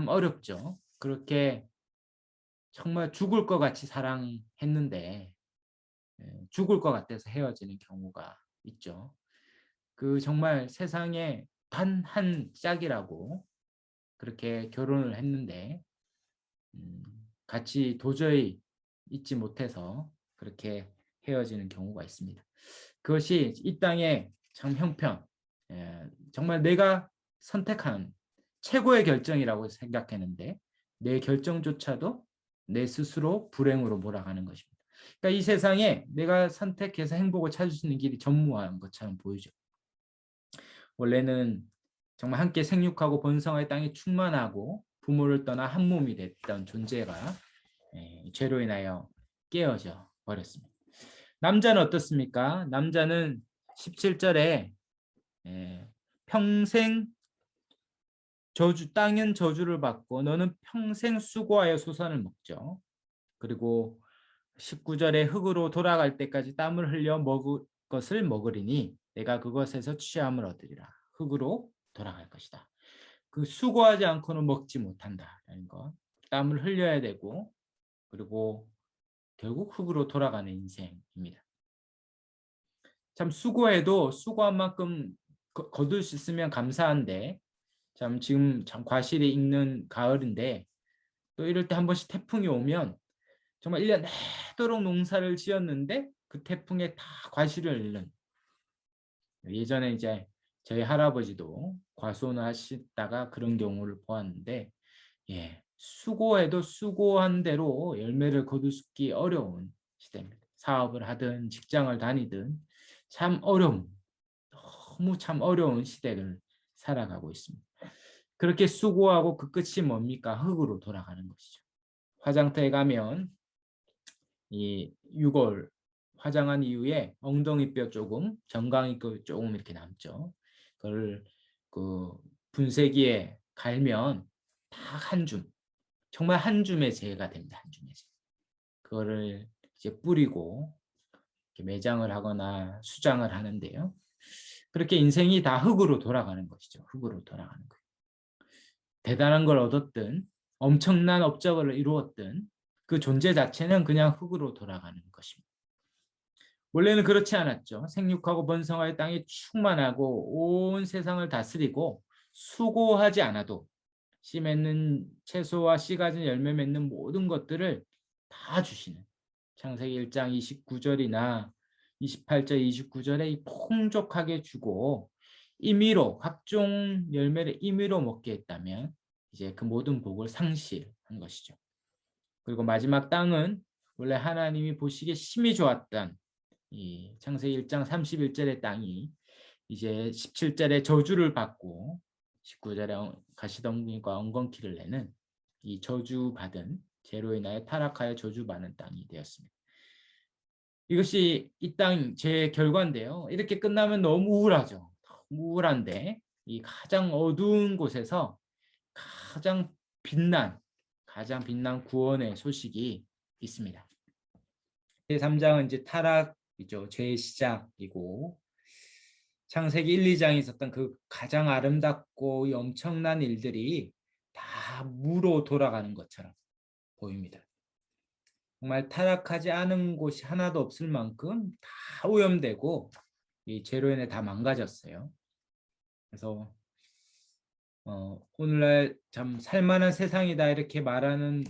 어렵죠. 그렇게 정말 죽을 것 같이 사랑했는데 죽을 것 같아서 헤어지는 경우가 있죠. 그 정말 세상에 단 한 짝이라고 그렇게 결혼을 했는데 같이 도저히 있지 못해서 그렇게 헤어지는 경우가 있습니다. 그것이 이 땅의 참 형편, 정말 내가 선택한 최고의 결정이라고 생각했는데 내 결정조차도 내 스스로 불행으로 몰아가는 것입니다. 그러니까 이 세상에 내가 선택해서 행복을 찾을 수 있는 길이 전무한 것처럼 보이죠. 원래는 정말 함께 생육하고 번성할 땅이 충만하고 부모를 떠나 한 몸이 됐던 존재가 죄로 인하여 깨어져 버렸습니다. 남자는 어떻습니까? 남자는 17절에 평생 땅은 저주를 받고 너는 평생 수고하여 소산을 먹죠. 그리고 19절에 흙으로 돌아갈 때까지 땀을 흘려 먹을 것을 먹으리니 내가 그것에서 취함을 얻으리라. 흙으로 돌아갈 것이다. 그 수고하지 않고는 먹지 못한다라는 것. 땀을 흘려야 되고 그리고 결국 흙으로 돌아가는 인생입니다. 참 수고해도 수고한 만큼 거둘 수 있으면 감사한데 참 지금 참 과실이 익는 가을인데 또 이럴 때 한 번씩 태풍이 오면 정말 1년 내도록 농사를 지었는데 그 태풍에 다 과실을 잃는 예전에 이제 저희 할아버지도 과수원을 하시다가 그런 경우를 보았는데 수고해도 수고한 대로 열매를 거두기 어려운 시대입니다. 사업을 하든 직장을 다니든 참 너무 참 어려운 시대를 살아가고 있습니다. 그렇게 수고하고 그 끝이 뭡니까? 흙으로 돌아가는 것이죠. 화장터에 가면 이 유골 화장한 이후에 엉덩이뼈 조금, 정강이뼈 조금 이렇게 남죠. 그걸 그 분쇄기에 갈면 다 한 줌, 정말 한 줌의 재가 됩니다. 한 줌의 재. 그거를 이제 뿌리고 매장을 하거나 수장을 하는데요. 그렇게 인생이 다 흙으로 돌아가는 것이죠. 흙으로 돌아가는 거예요. 대단한 걸 얻었든 엄청난 업적을 이루었든 그 존재 자체는 그냥 흙으로 돌아가는 것입니다. 원래는 그렇지 않았죠. 생육하고 번성할 땅이 충만하고 온 세상을 다스리고 수고하지 않아도 씨 맺는 채소와 씨 가진 열매 맺는 모든 것들을 다 주시는 창세기 1장 29절이나 28절 29절에 풍족하게 주고 임의로 각종 열매를 임의로 먹게 했다면 이제 그 모든 복을 상실한 것이죠. 그리고 마지막 땅은 원래 하나님이 보시기에 심히 좋았던 이 창세기 1장 31절의 땅이 이제 17절에 저주를 받고 19절에 가시덤불과 엉겅퀴를 내는 이 저주받은 죄로 인하여 타락하여 저주받는 땅이 되었습니다. 이것이 이 땅 제 결과인데요. 이렇게 끝나면 너무 우울하죠. 우울한데 이 가장 어두운 곳에서 가장 빛난 가장 빛난 구원의 소식이 있습니다. 제3장은 이제 타락이죠. 죄의 시작이고 창세기 1, 2장에 있었던 그 가장 아름답고 엄청난 일들이 다 무로 돌아가는 것처럼 보입니다. 정말 타락하지 않은 곳이 하나도 없을 만큼 다 오염되고 이 죄로 인해 다 망가졌어요. 그래서 오늘날 참 살만한 세상이다 이렇게 말하는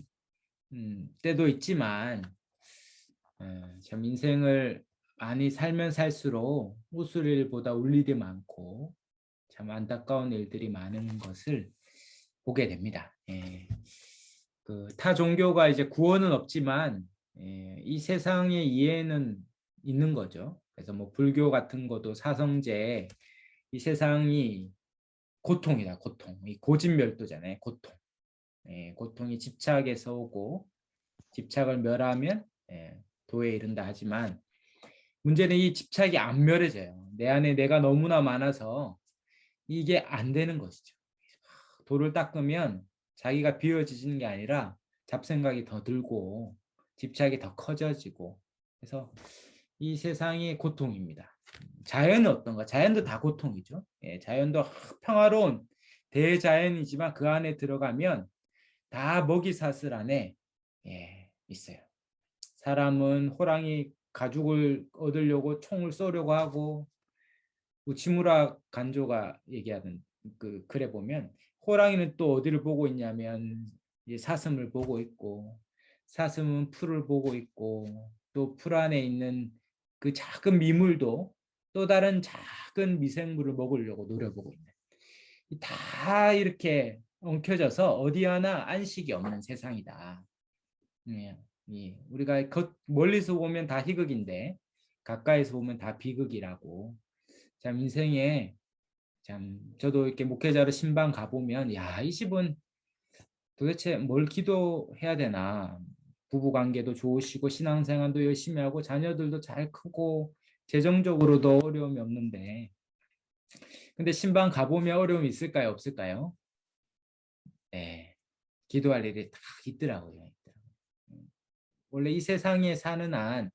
때도 있지만 참 인생을 많이 살면 살수록 웃을 일보다 울 일이 많고 참 안타까운 일들이 많은 것을 보게 됩니다. 예. 그 타 종교가 이제 구원은 없지만 이 세상의 이해는 있는 거죠. 그래서 뭐 불교 같은 것도 사성제 이 세상이 고통이다, 고통. 이 고집멸도잖아요, 고통. 고통이 집착에서 오고 집착을 멸하면 도에 이른다 하지만 문제는 이 집착이 안 멸해져요. 내 안에 내가 너무나 많아서 이게 안 되는 것이죠. 돌을 닦으면 자기가 비워지는 게 아니라 잡생각이 더 들고 집착이 더 커져지고 그래서 이 세상이 고통입니다. 자연은 어떤가? 자연도 다 고통이죠. 자연도 평화로운 대자연이지만 그 안에 들어가면 다 먹이사슬 안에 있어요. 사람은 호랑이 가죽을 얻으려고 총을 쏘려고 하고 우치무라 간조가 얘기하는 그 글에 보면 호랑이는 또 어디를 보고 있냐면 사슴을 보고 있고 사슴은 풀을 보고 있고 또 풀 안에 있는 그 작은 미물도 또 다른 작은 미생물을 먹으려고 노려보고 있는 다 이렇게 엉켜져서 어디 하나 안식이 없는 세상이다. 우리가 멀리서 보면 다 희극인데 가까이서 보면 다 비극이라고. 참 인생에 참 저도 이렇게 목회자로 신방 가보면 이 집은 도대체 뭘 기도해야 되나. 부부관계도 좋으시고 신앙생활도 열심히 하고 자녀들도 잘 크고 재정적으로도 어려움이 없는데 근데 신방 가보면 어려움이 있을까요? 없을까요? 네, 기도할 일이 다 있더라고요. 원래 이 세상에 사는 한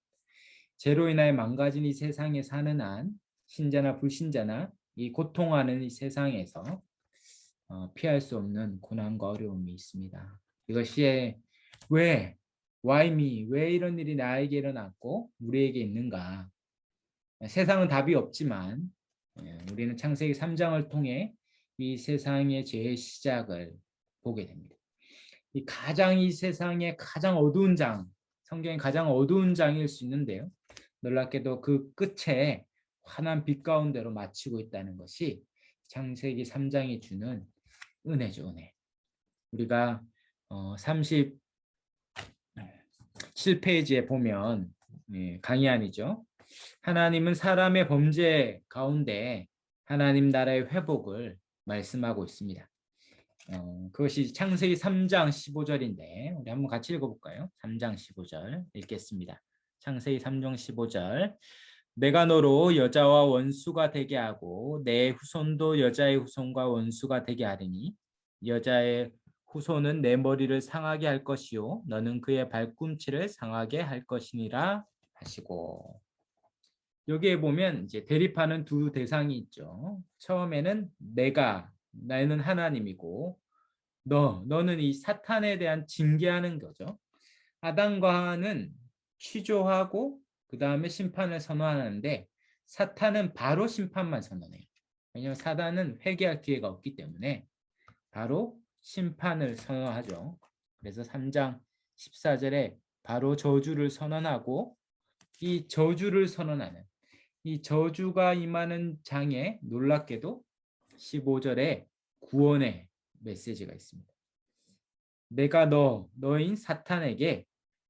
죄로 인하여 망가진 이 세상에 사는 한 신자나 불신자나 이 고통하는 이 세상에서 피할 수 없는 고난과 어려움이 있습니다. 이것이 왜 Why me? 왜 이런 일이 나에게 일어났고 우리에게 있는가? 세상은 답이 없지만 우리는 창세기 3장을 통해 이 세상의 죄의 시작을 보게 됩니다. 이 세상의 가장 어두운 장, 성경의 가장 어두운 장일 수 있는데요. 놀랍게도 그 끝에 환한 빛 가운데로 마치고 있다는 것이 창세기 3장이 주는 은혜죠, 은혜. 우리가 37페이지에 보면 강의안이죠. 하나님은 사람의 범죄 가운데 하나님 나라의 회복을 말씀하고 있습니다. 그것이 창세기 3장 15절인데 우리 한번 같이 읽어볼까요? 3장 15절 읽겠습니다. 창세기 3장 15절 내가 너로 여자와 원수가 되게 하고 내 후손도 여자의 후손과 원수가 되게 하리니 여자의 후손은 내 머리를 상하게 할 것이요 너는 그의 발꿈치를 상하게 할 것이니라 하시고 여기에 보면 이제 대립하는 두 대상이 있죠. 처음에는 나는 하나님이고 너는 이 사탄에 대한 징계하는 거죠. 아담과 하와는 취조하고 그 다음에 심판을 선언하는데 사탄은 바로 심판만 선언해요. 왜냐하면 사단은 회개할 기회가 없기 때문에 바로 심판을 선언하죠. 그래서 3장 14절에 바로 저주를 선언하고 이 저주를 선언하는 이 저주가 임하는 장에 놀랍게도 15절에 구원의 메시지가 있습니다. 내가 너인 사탄에게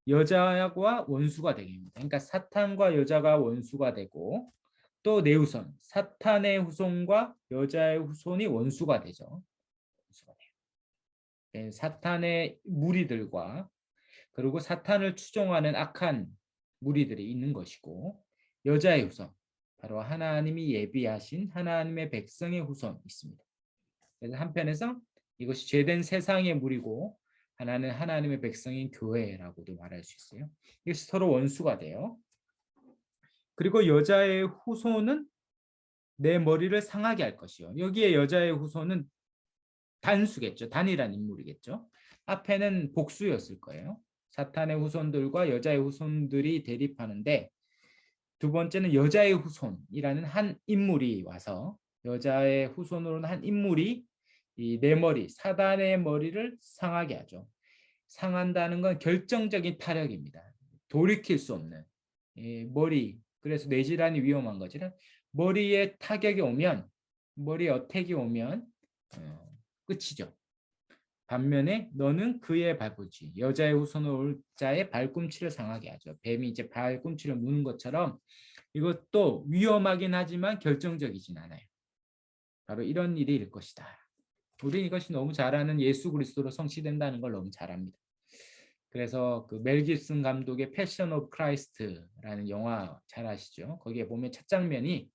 여자와 원수가 되게 합니다. 그러니까 사탄과 여자가 원수가 되고 또 내 후손, 사탄의 후손과 여자의 후손이 원수가 되죠. 원수가 돼요. 사탄의 무리들과 그리고 사탄을 추종하는 악한 무리들이 있는 것이고, 여자의 후손, 바로 하나님이 예비하신 하나님의 백성의 후손이 있습니다. 그래서 한편에서 이것이 죄된 세상의 무리고 하나는 하나님의 백성인 교회라고도 말할 수 있어요. 이것이 서로 원수가 돼요. 그리고 여자의 후손은 내 머리를 상하게 할 것이요. 여기에 여자의 후손은 단수겠죠. 단일한 인물이겠죠. 앞에는 복수였을 거예요. 사탄의 후손들과 여자의 후손들이 대립하는데, 두 번째는 여자의 후손이라는 한 인물이 와서, 여자의 후손으로는 한 인물이 이 내 머리, 사단의 머리를 상하게 하죠. 상한다는 건 결정적인 타력입니다. 돌이킬 수 없는 머리. 그래서 뇌질환이 위험한 거지는, 머리에 타격이 오면, 머리에 어택이 오면 끝이죠. 반면에 너는 그의 발꿈치, 여자의 후손을 올 자의 발꿈치를 상하게 하죠. 뱀이 이제 발꿈치를 무는 것처럼 이것도 위험하긴 하지만 결정적이진 않아요. 바로 이런 일이 일 것이다. 우리는 이것이 너무 잘 아는 예수 그리스도로 성취된다는 걸 너무 잘 압니다. 그래서 그 멜 깁슨 감독의 패션 오브 크라이스트라는 영화 잘 아시죠? 거기에 보면 첫 장면이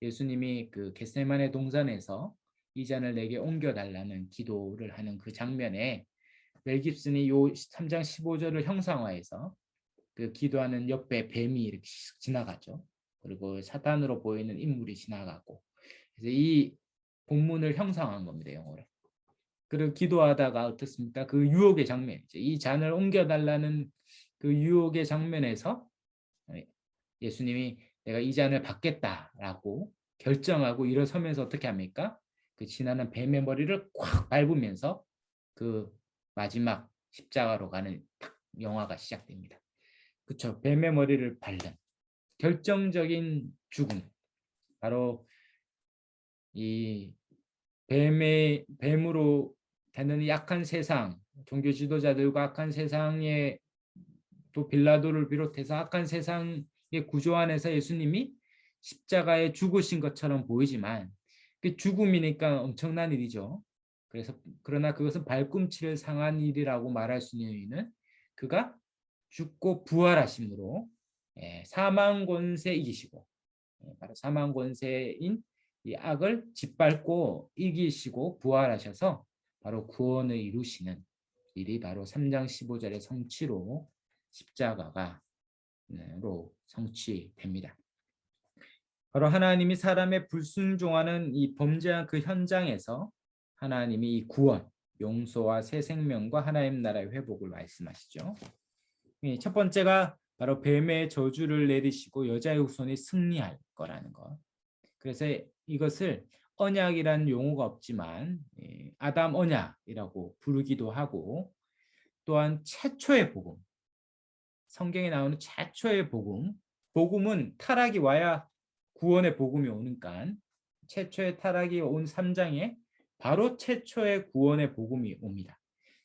예수님이 그 겟세마네 동산에서 이 잔을 내게 옮겨달라는 기도를 하는 그 장면에, 멜 깁슨이 요 3장 15절을 형상화해서 그 기도하는 옆에 뱀이 이렇게 지나가죠. 그리고 사탄으로 보이는 인물이 지나가고, 그래서 이 본문을 형상화한 겁니다, 영어로. 그리고 기도하다가 어떻습니까? 그 유혹의 장면이죠. 이 잔을 옮겨달라는 그 유혹의 장면에서 예수님이 내가 이 잔을 받겠다라고 결정하고 일어서면서 어떻게 합니까? 그 지나는 뱀의 머리를 콱 밟으면서 그 마지막 십자가로 가는 영화가 시작됩니다. 그렇죠. 뱀의 머리를 밟는 결정적인 죽음. 바로 이 뱀으로 되는 약한 세상, 종교 지도자들과 악한 세상의, 또 빌라도를 비롯해서 악한 세상의 구조 안에서 예수님이 십자가에 죽으신 것처럼 보이지만 그 죽음이니까 엄청난 일이죠. 그러나 그것은 발꿈치를 상한 일이라고 말할 수 있는 이유는 그가 죽고 부활하심으로 사망 권세 이기시고, 바로 사망 권세인 이 악을 짓밟고 이기시고 부활하셔서 바로 구원을 이루시는 일이 바로 3장 15절의 성취로 십자가로 성취됩니다. 바로 하나님이 사람의 불순종하는 이 범죄한 그 현장에서 하나님이 이 구원, 용서와 새 생명과 하나님 나라의 회복을 말씀하시죠. 첫 번째가 바로 뱀의 저주를 내리시고 여자의 후손이 승리할 거라는 것. 그래서 이것을 언약이라는 용어가 없지만 아담 언약이라고 부르기도 하고, 또한 최초의 복음, 성경에 나오는 최초의 복음, 복음은 타락이 와야 구원의 복음이 오니까 최초의 타락이 온 3장에 바로 최초의 구원의 복음이 옵니다.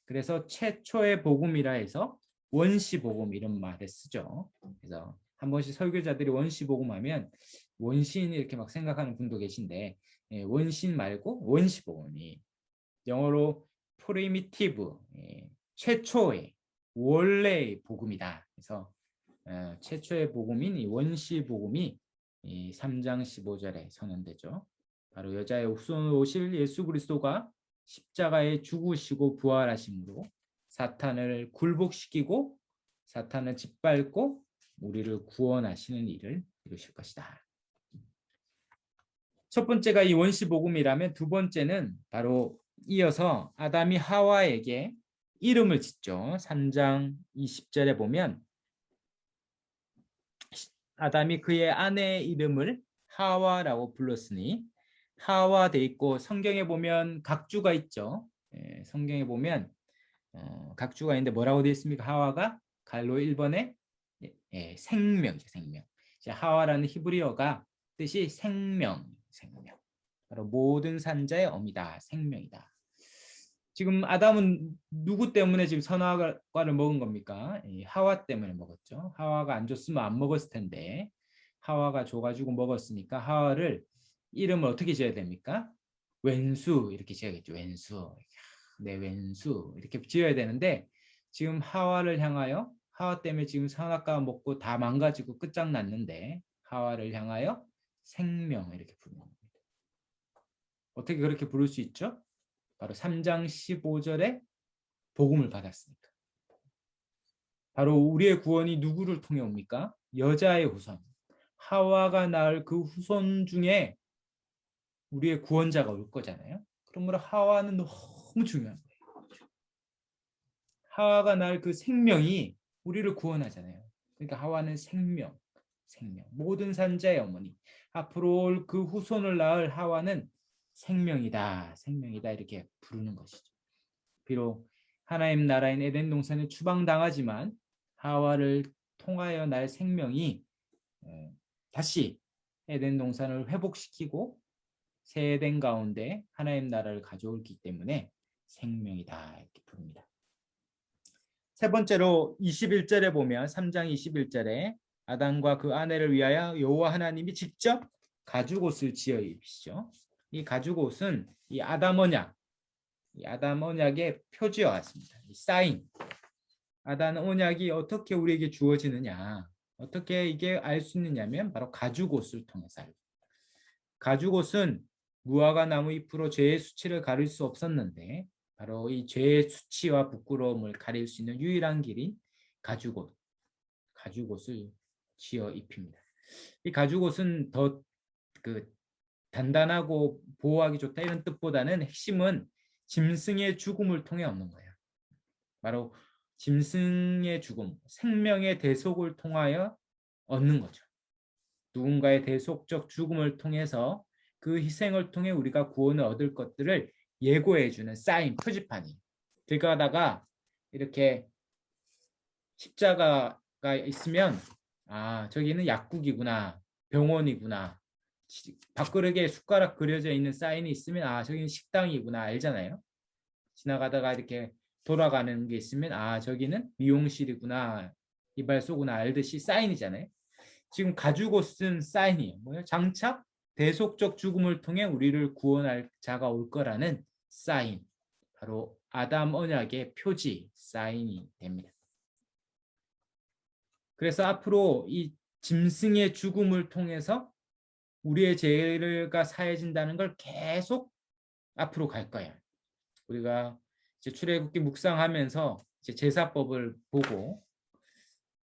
그래서 최초의 복음이라 해서 원시복음 이런 말을 쓰죠. 그래서 한 번씩 설교자들이 원시복음 하면 원신 이렇게 막 생각하는 분도 계신데, 원신 말고 원시복음이 영어로 primitive, 최초의 원래의 복음이다. 그래서 최초의 복음인 이 원시 복음이 이 3장 15절에 선언되죠. 바로 여자의 후손으로 오실 예수 그리스도가 십자가에 죽으시고 부활하심으로 사탄을 굴복시키고 사탄을 짓밟고 우리를 구원하시는 일을 이루실 것이다. 첫 번째가 이 원시 복음이라면, 두 번째는 바로 이어서 아담이 하와에게 이름을 짓죠. 3장 20절에 보면 아담이 그의 아내의 이름을 하와라고 불렀으니, 하와 돼 있고 성경에 보면 각주가 있죠. 성경에 보면 각주가 있는데 뭐라고 되어 있습니까? 하와가 갈로 1번에 생명이죠. 생명. 하와라는 히브리어가 뜻이 생명. 바로 모든 산자의 어미다. 생명이다. 지금 아담은 누구 때문에 지금 선악과를 먹은 겁니까? 하와 때문에 먹었죠. 하와가 안 줬으면 안 먹었을 텐데 하와가 줘가지고 먹었으니까 하와를 이름을 어떻게 지어야 됩니까? 왼수 이렇게 지어야겠죠. 왼수. 내 왼수 이렇게 지어야 되는데, 지금 하와를 향하여 하와 때문에 지금 선악과 먹고 다 망가지고 끝장났는데 하와를 향하여 생명 이렇게 부르는 겁니다. 어떻게 그렇게 부를 수 있죠? 바로 3장 15절에 복음을 받았으니까. 바로 우리의 구원이 누구를 통해 옵니까? 여자의 후손. 하와가 낳을 그 후손 중에 우리의 구원자가 올 거잖아요. 그러므로 하와는 너무 중요한 거예요. 하와가 낳을 그 생명이 우리를 구원하잖아요. 그러니까 하와는 생명. 모든 산자의 어머니. 앞으로 올 그 후손을 낳을 하와는 생명이다. 이렇게 부르는 것이죠. 비록 하나님 나라인 에덴 동산에 추방당하지만 하와를 통하여 날 생명이 다시 에덴 동산을 회복시키고 새 에덴 가운데 하나님 나라를 가져오기 때문에 생명이다 이렇게 부릅니다. 세 번째로 21절에 보면 3장 21절에 아담과 그 아내를 위하여 여호와 하나님이 직접 가죽옷을 지어 입히시죠. 이 가죽옷은 이 아담 언약의 표지와 같습니다. 이 사인. 아담 언약이 어떻게 우리에게 주어지느냐, 어떻게 이게 알 수 있느냐면 바로 가죽옷을 통해서 알고. 가죽옷은 무화과 나무 잎으로 죄의 수치를 가릴 수 없었는데 바로 이 죄의 수치와 부끄러움을 가릴 수 있는 유일한 길이 가죽옷을 지어 입힙니다. 이 가죽옷은 더 단단하고 보호하기 좋다 이런 뜻보다는 핵심은 짐승의 죽음을 통해 얻는 거예요. 바로 짐승의 죽음, 생명의 대속을 통하여 얻는 거죠. 누군가의 대속적 죽음을 통해서 그 희생을 통해 우리가 구원을 얻을 것들을 예고해주는 사인, 표지판이. 길 가다가 이렇게 십자가가 있으면 저기는 약국이구나, 병원이구나, 밥그릇에 숟가락 그려져 있는 사인이 있으면 저기는 식당이구나 알잖아요. 지나가다가 이렇게 돌아가는 게 있으면 저기는 미용실이구나, 이발소구나 알듯이 사인이잖아요. 지금 가죽옷은 사인이에요. 뭐예요? 장차 대속적 죽음을 통해 우리를 구원할 자가 올 거라는 사인. 바로 아담 언약의 표지, 사인이 됩니다. 그래서 앞으로 이 짐승의 죽음을 통해서 우리의 죄가 사해진다는 걸 계속 앞으로 갈 거예요. 우리가 이제 출애굽기 묵상하면서 이제 제사법을 보고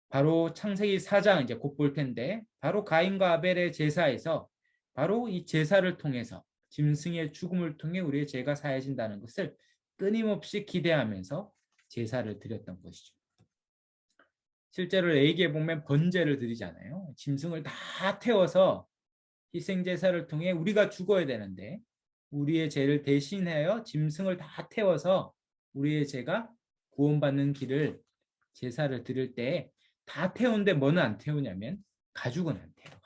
바로 창세기 4장 이제 곧 볼 텐데 바로 가인과 아벨의 제사에서 바로 이 제사를 통해서 짐승의 죽음을 통해 우리의 죄가 사해진다는 것을 끊임없이 기대하면서 제사를 드렸던 것이죠. 실제로 레위기에 보면 번제를 드리잖아요. 짐승을 다 태워서 희생제사를 통해 우리가 죽어야 되는데 우리의 죄를 대신하여 짐승을 다 태워서 우리의 죄가 구원받는 길을 제사를 드릴 때 다 태우는데 뭐는 안 태우냐면 가죽은 안 태워요.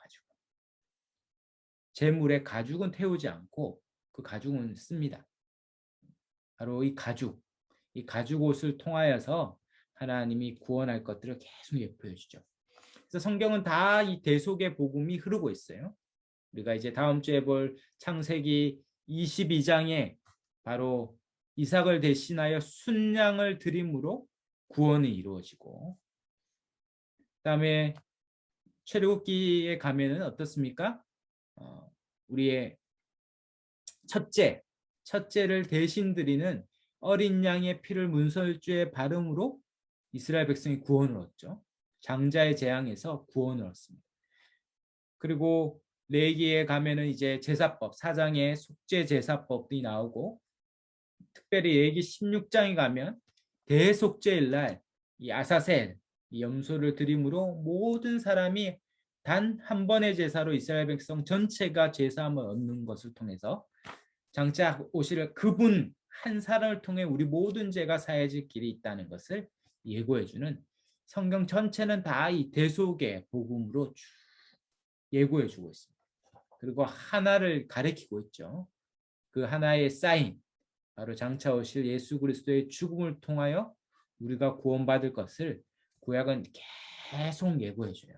제물에 가죽은 태우지 않고 그 가죽은 씁니다. 바로 이 가죽옷을 통하여서 하나님이 구원할 것들을 계속 예표해 주죠. 그래서 성경은 다 이 대속의 복음이 흐르고 있어요. 우리가 이제 다음 주에 볼 창세기 22장에 바로 이삭을 대신하여 순양을 드림으로 구원이 이루어지고, 그다음에 출애굽기에 가면은 어떻습니까? 우리의 첫째를 대신 드리는 어린 양의 피를 문설주에 바름으로 이스라엘 백성이 구원을 얻죠. 장자의 재앙에서 구원을 얻습니다. 그리고 레위기에 가면은 이제 제사법 4장에 속죄 제사법이 나오고, 특별히 레위기 16장에 가면 대속죄일 날 이 아사셀 이 염소를 드림으로 모든 사람이 단 한 번의 제사로 이스라엘 백성 전체가 제사함을 얻는 것을 통해서 장차 오실 그분 한 사람을 통해 우리 모든 죄가 사해질 길이 있다는 것을 예고해주는, 성경 전체는 다 이 대속의 복음으로 쭉 예고해주고 있습니다. 그리고 하나를 가리키고 있죠. 그 하나의 사인, 바로 장차 오실 예수 그리스도의 죽음을 통하여 우리가 구원받을 것을 구약은 계속 예고해줘요.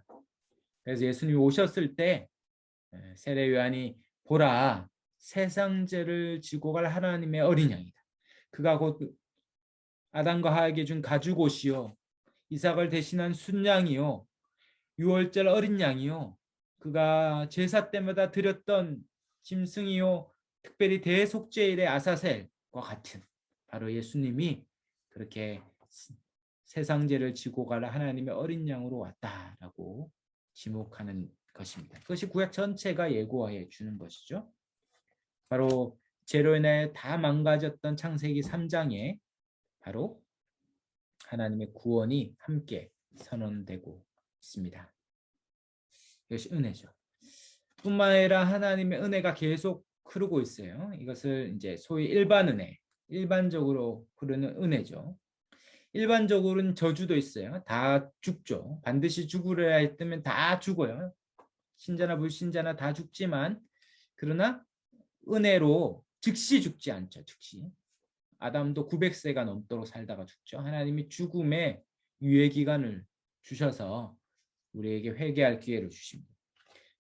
그래서 예수님이 오셨을 때 세례 요한이 보라, 세상 죄를 지고 갈 하나님의 어린 양이다. 그가 곧 아담과 하에게 준 가죽옷이요 이삭을 대신한 순양이요 유월절 어린 양이요 그가 제사 때마다 드렸던 짐승이요 특별히 대속죄일의 아사셀과 같은 바로 예수님이 그렇게 세상죄를 지고 갈 하나님의 어린 양으로 왔다라고 지목하는 것입니다. 그것이 구약 전체가 예고해 주는 것이죠. 바로 죄로 인해 다 망가졌던 창세기 3장에 바로 하나님의 구원이 함께 선언되고 있습니다. 이것이 은혜죠. 뿐만 아니라 하나님의 은혜가 계속 흐르고 있어요. 이것을 이제 소위 일반 은혜, 일반적으로 흐르는 은혜죠. 일반적으로는 저주도 있어요. 다 죽죠. 반드시 죽으려 했다면 다 죽어요. 신자나 불신자나 다 죽지만 그러나 은혜로 즉시 죽지 않죠. 즉시. 아담도 900세가 넘도록 살다가 죽죠. 하나님이 죽음의 유예 기간을 주셔서 우리에게 회개할 기회를 주십니다.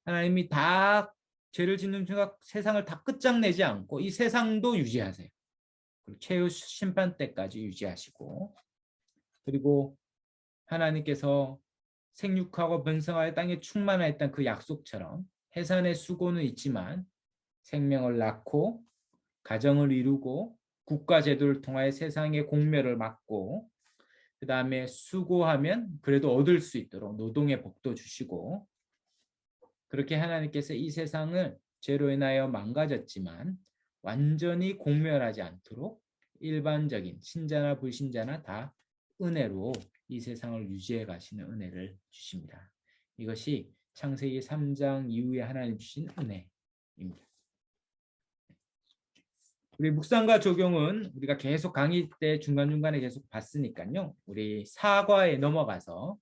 하나님이 다 죄를 짓는 순간 세상을 다 끝장내지 않고 이 세상도 유지하세요. 그리고 최후 심판 때까지 유지하시고 그리고 하나님께서 생육하고 번성하여 땅에 충만하였던 그 약속처럼 해산의 수고는 있지만 생명을 낳고 가정을 이루고 국가 제도를 통하여 세상의 공멸을 막고 그 다음에 수고하면 그래도 얻을 수 있도록 노동의 복도 주시고 그렇게 하나님께서 이 세상을 죄로 인하여 망가졌지만 완전히 공멸하지 않도록 일반적인 신자나 불신자나 다 은혜로 이 세상을 유지해 가시는 은혜를 주십니다. 이것이 창세기 3장 이후에 하나님 주신 은혜입니다. 우리 묵상과 적용은 우리가 계속 강의 때 중간중간에 계속 봤으니까요. 우리 사과에 넘어가서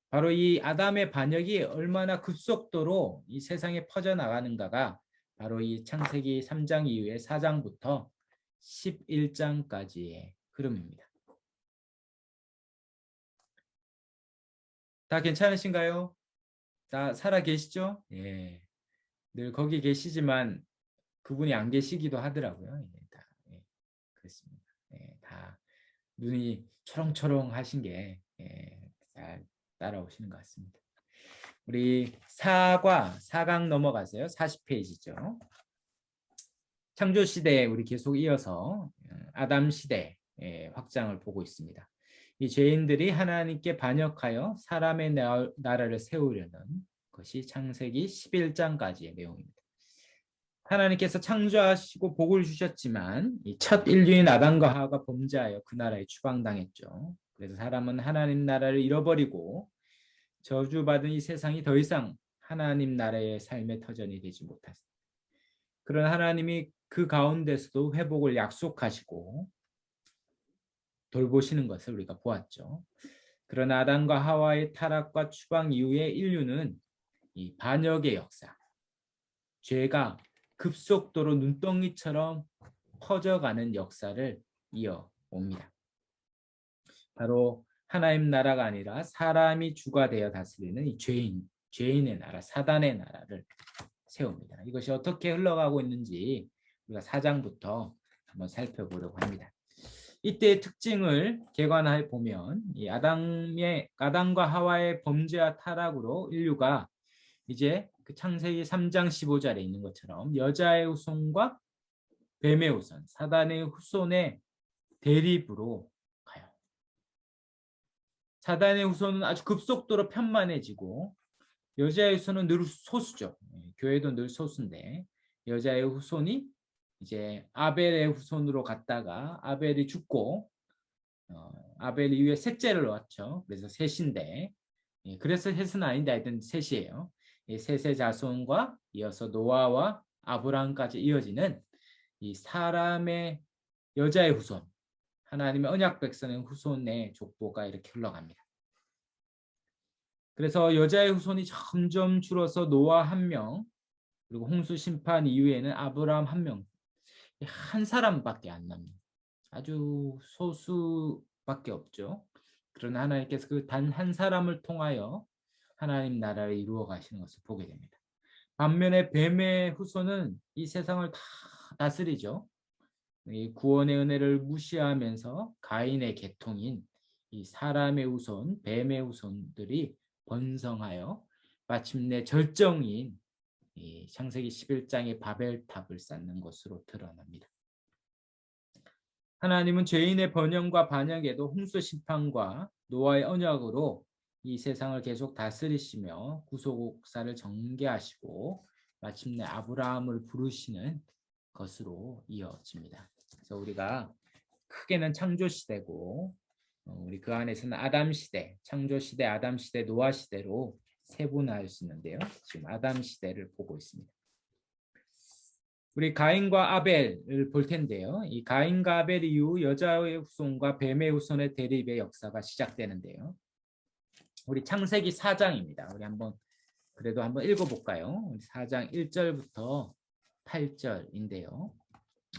바로 이 아담의 반역이 얼마나 급속도로 이 세상에 퍼져나가는가가 바로 이 창세기 3장 이후에 4장부터 11장까지의 흐름입니다. 다 괜찮으신가요? 다 살아 계시죠? 예. 늘 거기 계시지만 그분이 안 계시기도 하더라고요. 예, 다 그렇습니다. 예, 다 눈이 초롱초롱 하신 게 잘 따라오시는 것 같습니다. 우리 4강 넘어가세요. 40페이지죠. 창조 시대에 우리 계속 이어서 아담 시대 확장을 보고 있습니다. 이 죄인들이 하나님께 반역하여 사람의 나라를 세우려는 것이 창세기 11장까지의 내용입니다. 하나님께서 창조하시고 복을 주셨지만 이 첫 인류인 아담과 하와가 범죄하여 그 나라에 추방당했죠. 그래서 사람은 하나님 나라를 잃어버리고 저주받은 이 세상이 더 이상 하나님 나라의 삶의 터전이 되지 못했습니다. 그런 하나님이 그 가운데서도 회복을 약속하시고 돌보시는 것을 우리가 보았죠. 그러나 아담과 하와의 타락과 추방 이후에 인류는 이 반역의 역사, 죄가 급속도로 눈덩이처럼 퍼져가는 역사를 이어옵니다. 바로 하나님 나라가 아니라 사람이 주가 되어 다스리는 이 죄인의 나라, 사단의 나라를 세웁니다. 이것이 어떻게 흘러가고 있는지 우리가 4장부터 한번 살펴보려고 합니다. 이때의 특징을 개관해 보면 이 아담과 하와의 범죄와 타락으로 인류가 이제 그 창세기 3장 15절에 있는 것처럼 여자의 후손과 뱀의 후손, 사단의 후손의 대립으로 가요. 사단의 후손은 아주 급속도로 편만해지고 여자의 후손은 늘 소수죠. 교회도 늘 소수인데 여자의 후손이 이제 아벨의 후손으로 갔다가 아벨이 죽고 아벨 이후에 셋째를 낳았죠. 그래서 셋인데 그래서 셋은 아닌데 하여튼 셋이에요. 셋의 자손과 이어서 노아와 아브라함까지 이어지는 이 사람의 여자의 후손, 하나님의 언약 백성의 후손의 족보가 이렇게 흘러갑니다. 그래서 여자의 후손이 점점 줄어서 노아 1명, 그리고 홍수 심판 이후에는 아브라함 1명, 한 사람밖에 안 납니다. 아주 소수밖에 없죠. 그러나 하나님께서 그 단 한 사람을 통하여 하나님 나라를 이루어 가시는 것을 보게 됩니다. 반면에 뱀의 후손은 이 세상을 다 다스리죠. 이 구원의 은혜를 무시하면서 가인의 계통인 이 사람의 후손, 뱀의 후손들이 번성하여 마침내 절정인 이 창세기 11장의 바벨탑을 쌓는 것으로 드러납니다. 하나님은 죄인의 번영과 반역에도 홍수 심판과 노아의 언약으로 이 세상을 계속 다스리시며 구속사를 전개하시고 마침내 아브라함을 부르시는 것으로 이어집니다. 그래서 우리가 크게는 창조 시대고 우리 그 안에서는 아담 시대, 창조 시대, 아담 시대, 노아 시대로 세분화할 수 있는데요. 지금 아담 시대를 보고 있습니다. 우리 가인과 아벨을 볼 텐데요. 이 가인과 아벨 이후 여자의 후손과 뱀의 후손의 대립의 역사가 시작되는데요. 우리 창세기 4장입니다. 우리 그래도 한번 읽어볼까요? 4장 1절부터 8절인데요.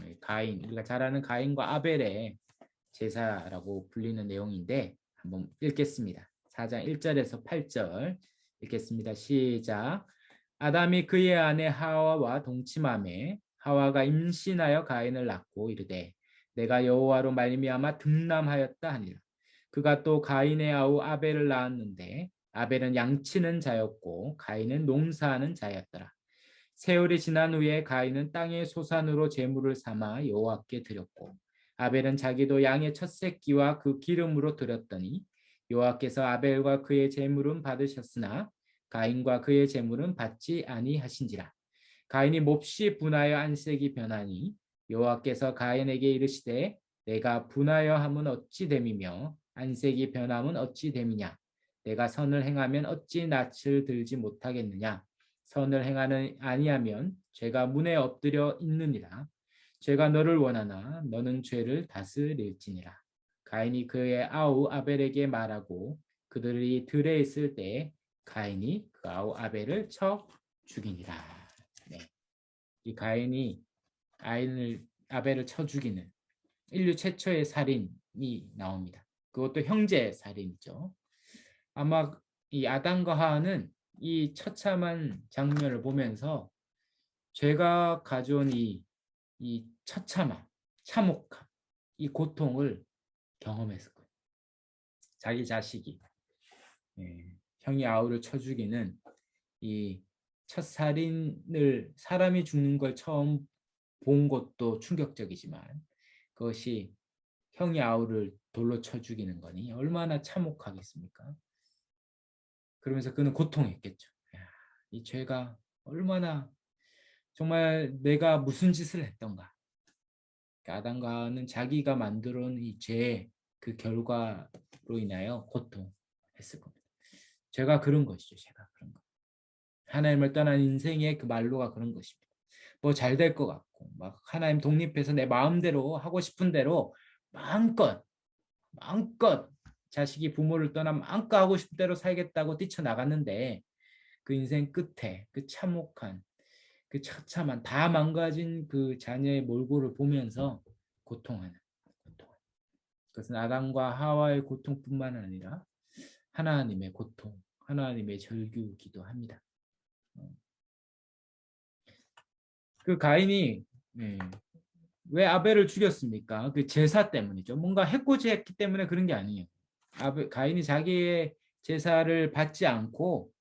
우리가 잘 아는 가인과 아벨의 제사라고 불리는 내용인데 한번 읽겠습니다. 4장 1절에서 8절 읽겠습니다. 시작. 아담이 그의 아내 하와와 동침하매 하와가 임신하여 가인을 낳고 이르되 내가 여호와로 말미암아 득남하였다 하니라. 그가 또 가인의 아우 아벨을 낳았는데 아벨은 양치는 자였고 가인은 농사하는 자였더라. 세월이 지난 후에 가인은 땅의 소산으로 제물을 삼아 여호와께 드렸고 아벨은 자기도 양의 첫 새끼와 그 기름으로 드렸더니 여호와께서 아벨과 그의 제물은 받으셨으나 가인과 그의 제물은 받지 아니하신지라. 가인이 몹시 분하여 안색이 변하니 여호와께서 가인에게 이르시되 내가 분하여 함은 어찌 됨이며 안색이 변함은 어찌 됨이냐. 내가 선을 행하면 어찌 낯을 들지 못하겠느냐. 선을 행하는 아니하면 죄가 문에 엎드려 있느니라. 죄가 너를 원하나 너는 죄를 다스릴지니라. 가인이 그의 아우 아벨에게 말하고 그들이 들에 있을 때 가인이 그 아우 아벨을 쳐 죽이니라. 네. 이 가인이 아벨을 쳐 죽이는 인류 최초의 살인이 나옵니다. 그것도 형제 살인이죠. 아마 이 아담과 하와는 이 처참한 장면을 보면서 죄가 가져온 이 처참함, 참혹함, 이 고통을 경험했을 거예요. 자기 자식이 형이 아우를 쳐 죽이는 이 첫 살인을 사람이 죽는 걸 처음 본 것도 충격적이지만 그것이 형이 아우를 돌로 쳐 죽이는 거니 얼마나 참혹하겠습니까? 그러면서 그는 고통했겠죠. 이 죄가 얼마나 정말 내가 무슨 짓을 했던가. 아담과 하와는 자기가 만들어 놓은 이 죄의 그 결과로 인하여 고통했을 겁니다. 죄가 그런 것이죠. 죄가 그런 것. 하나님을 떠난 인생의 그 말로가 그런 것입니다. 뭐 잘 될 것 같고 막 하나님 독립해서 내 마음대로 하고 싶은 대로 마음껏 자식이 부모를 떠나 마음껏 하고 싶은 대로 살겠다고 뛰쳐나갔는데 그 인생 끝에 그 참혹한 그 처참한 다 망가진 그 자녀의 몰골을 보면서 고통하는 고통. 그것은 아담과 하와의 고통뿐만 아니라 하나님의 고통, 하나님의 절규이기도 합니다. 그 가인이 왜 아벨을 죽였습니까? 그 제사 때문이죠. 뭔가 해코지했기 때문에 그런 게 아니에요. 가인이 자기의 제사를 받지 않고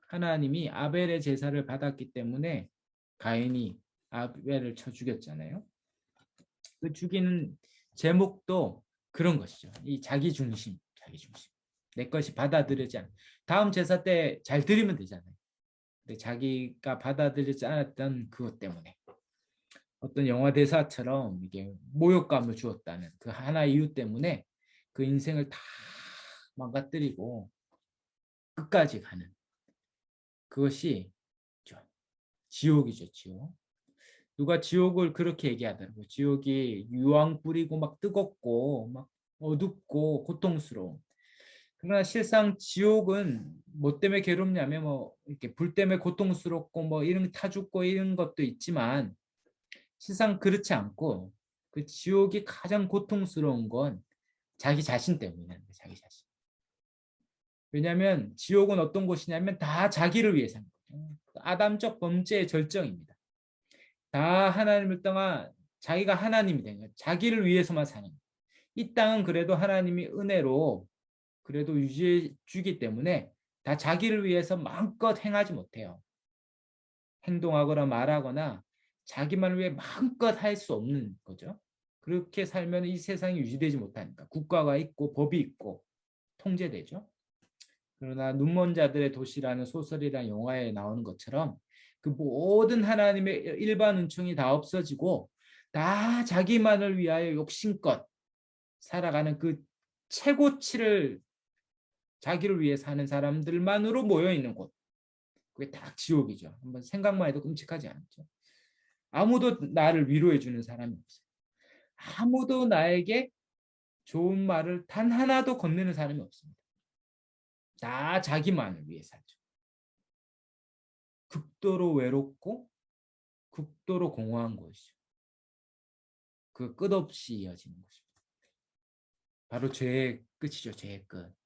하나님이 아벨의 제사를 받았기 때문에 가인이 아벨을 쳐 죽였잖아요. 그 죽이는 제목도 그런 것이죠. 이 자기 중심. 내 것이 받아들이지 않아. 다음 제사 때 잘 드리면 되잖아요. 근데 자기가 받아들이지 않았던 그것 때문에 어떤 영화 대사처럼 이게 모욕감을 주었다는 그 하나 이유 때문에 그 인생을 다 망가뜨리고 끝까지 가는 그것이 지옥이죠, 지옥. 누가 지옥을 그렇게 얘기하더라고요. 지옥이 유황 뿌리고 막 뜨겁고 막 어둡고 고통스러워. 그러나 실상 지옥은 뭐 때문에 괴롭냐면 뭐 이렇게 불 때문에 고통스럽고 뭐 이런 타 죽고 이런 것도 있지만 실상 그렇지 않고 그 지옥이 가장 고통스러운 건 자기 자신 때문이라는 거예요. 자기 자신. 왜냐하면 지옥은 어떤 곳이냐면 다 자기를 위해서 하는 거예요. 아담적 범죄의 절정입니다. 다 하나님을 떠나 자기가 하나님이 된 거예요. 자기를 위해서만 사는 거예요. 이 땅은 그래도 하나님이 은혜로 그래도 유지해 주기 때문에 다 자기를 위해서 마음껏 행하지 못해요. 행동하거나 말하거나 자기만을 위해 마음껏 할 수 없는 거죠. 그렇게 살면 이 세상이 유지되지 못하니까 국가가 있고 법이 있고 통제되죠. 그러나 눈먼 자들의 도시라는 소설이나 영화에 나오는 것처럼 그 모든 하나님의 일반 은총이 다 없어지고 다 자기만을 위하여 욕심껏 살아가는 그 최고치를 자기를 위해 사는 사람들만으로 모여 있는 곳. 그게 딱 지옥이죠. 한번 생각만 해도 끔찍하지 않죠. 아무도 나를 위로해 주는 사람이 없어요. 아무도 나에게 좋은 말을 단 하나도 건네는 사람이 없습니다. 다 자기만을 위해 살죠. 극도로 외롭고 극도로 공허한 곳이죠. 그 끝없이 이어지는 것입니다. 바로 죄의 끝이죠. 죄의 끝.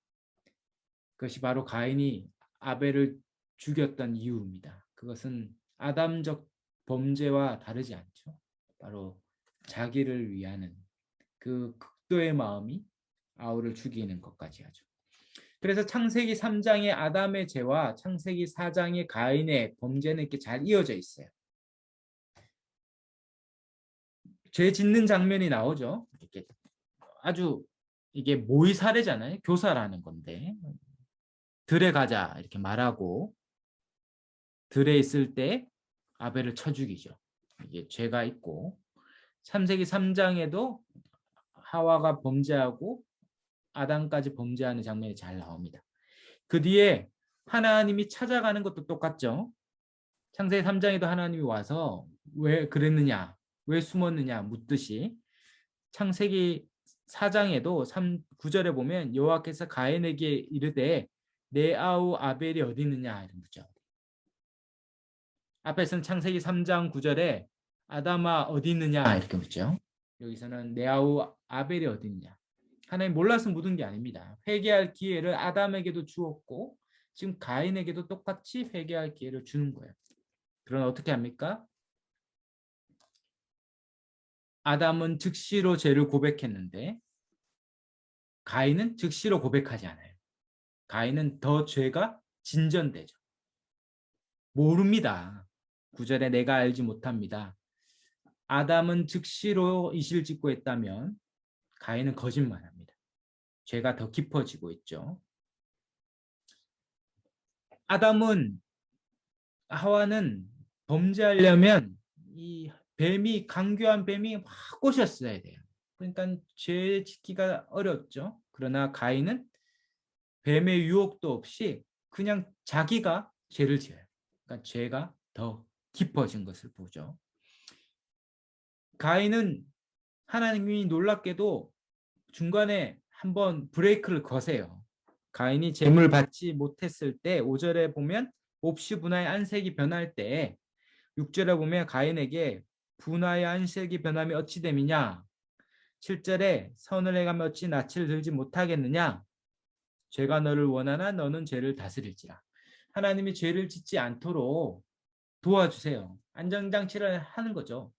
그것이 바로 가인이 아벨을 죽였던 이유입니다. 그것은 아담적 범죄와 다르지 않죠. 바로 자기를 위하는 그 극도의 마음이 아우를 죽이는 것까지 하죠. 그래서 창세기 3장의 아담의 죄와 창세기 4장의 가인의 범죄는 이렇게 잘 이어져 있어요. 죄 짓는 장면이 나오죠. 이렇게 아주 이게 모의 사례잖아요. 교사라는 건데 들에 가자 이렇게 말하고 들에 있을 때 아벨을 쳐 죽이죠. 이게 죄가 있고 창세기 3장에도 하와가 범죄하고 아담까지 범죄하는 장면이 잘 나옵니다. 그 뒤에 하나님이 찾아가는 것도 똑같죠. 창세기 3장에도 하나님이 와서 왜 그랬느냐, 왜 숨었느냐 묻듯이 창세기 4장에도 9절에 보면 여호와께서 가인에게 이르되 내 아우 아벨이 어디 있느냐 이런 거죠. 앞에서는 창세기 3장 9절에 아담아 어디 있느냐 이렇게 묻죠. 여기서는 내 아우 아벨이 어디 있느냐. 하나님 몰라서 묻은 게 아닙니다. 회개할 기회를 아담에게도 주었고 지금 가인에게도 똑같이 회개할 기회를 주는 거예요. 그러나 어떻게 합니까? 아담은 즉시로 죄를 고백했는데 가인은 즉시로 고백하지 않아요. 가인은 더 죄가 진전되죠. 모릅니다. 9절에 내가 알지 못합니다. 아담은 즉시로 이실 짓고 했다면 가인은 거짓말합니다. 죄가 더 깊어지고 있죠. 아담은 하와는 범죄하려면 이 뱀이 강교한 뱀이 막 꼬셨어야 돼요. 그러니까 죄 짓기가 어렵죠. 그러나 가인은 뱀의 유혹도 없이 그냥 자기가 죄를 지어요. 그러니까 죄가 더 깊어진 것을 보죠. 가인은 하나님이 놀랍게도 중간에 한번 브레이크를 거세요. 가인이 재물 받지 못했을 때 5절에 보면 몹시 분하의 안색이 변할 때 6절에 보면 가인에게 분하의 안색이 변함이 어찌 됨이냐 7절에 선을 행하며 어찌 낯을 들지 못하겠느냐 죄가 너를 원하나 너는 죄를 다스릴지라. 하나님이 죄를 짓지 않도록 도와주세요. 안전장치를 하는 거죠.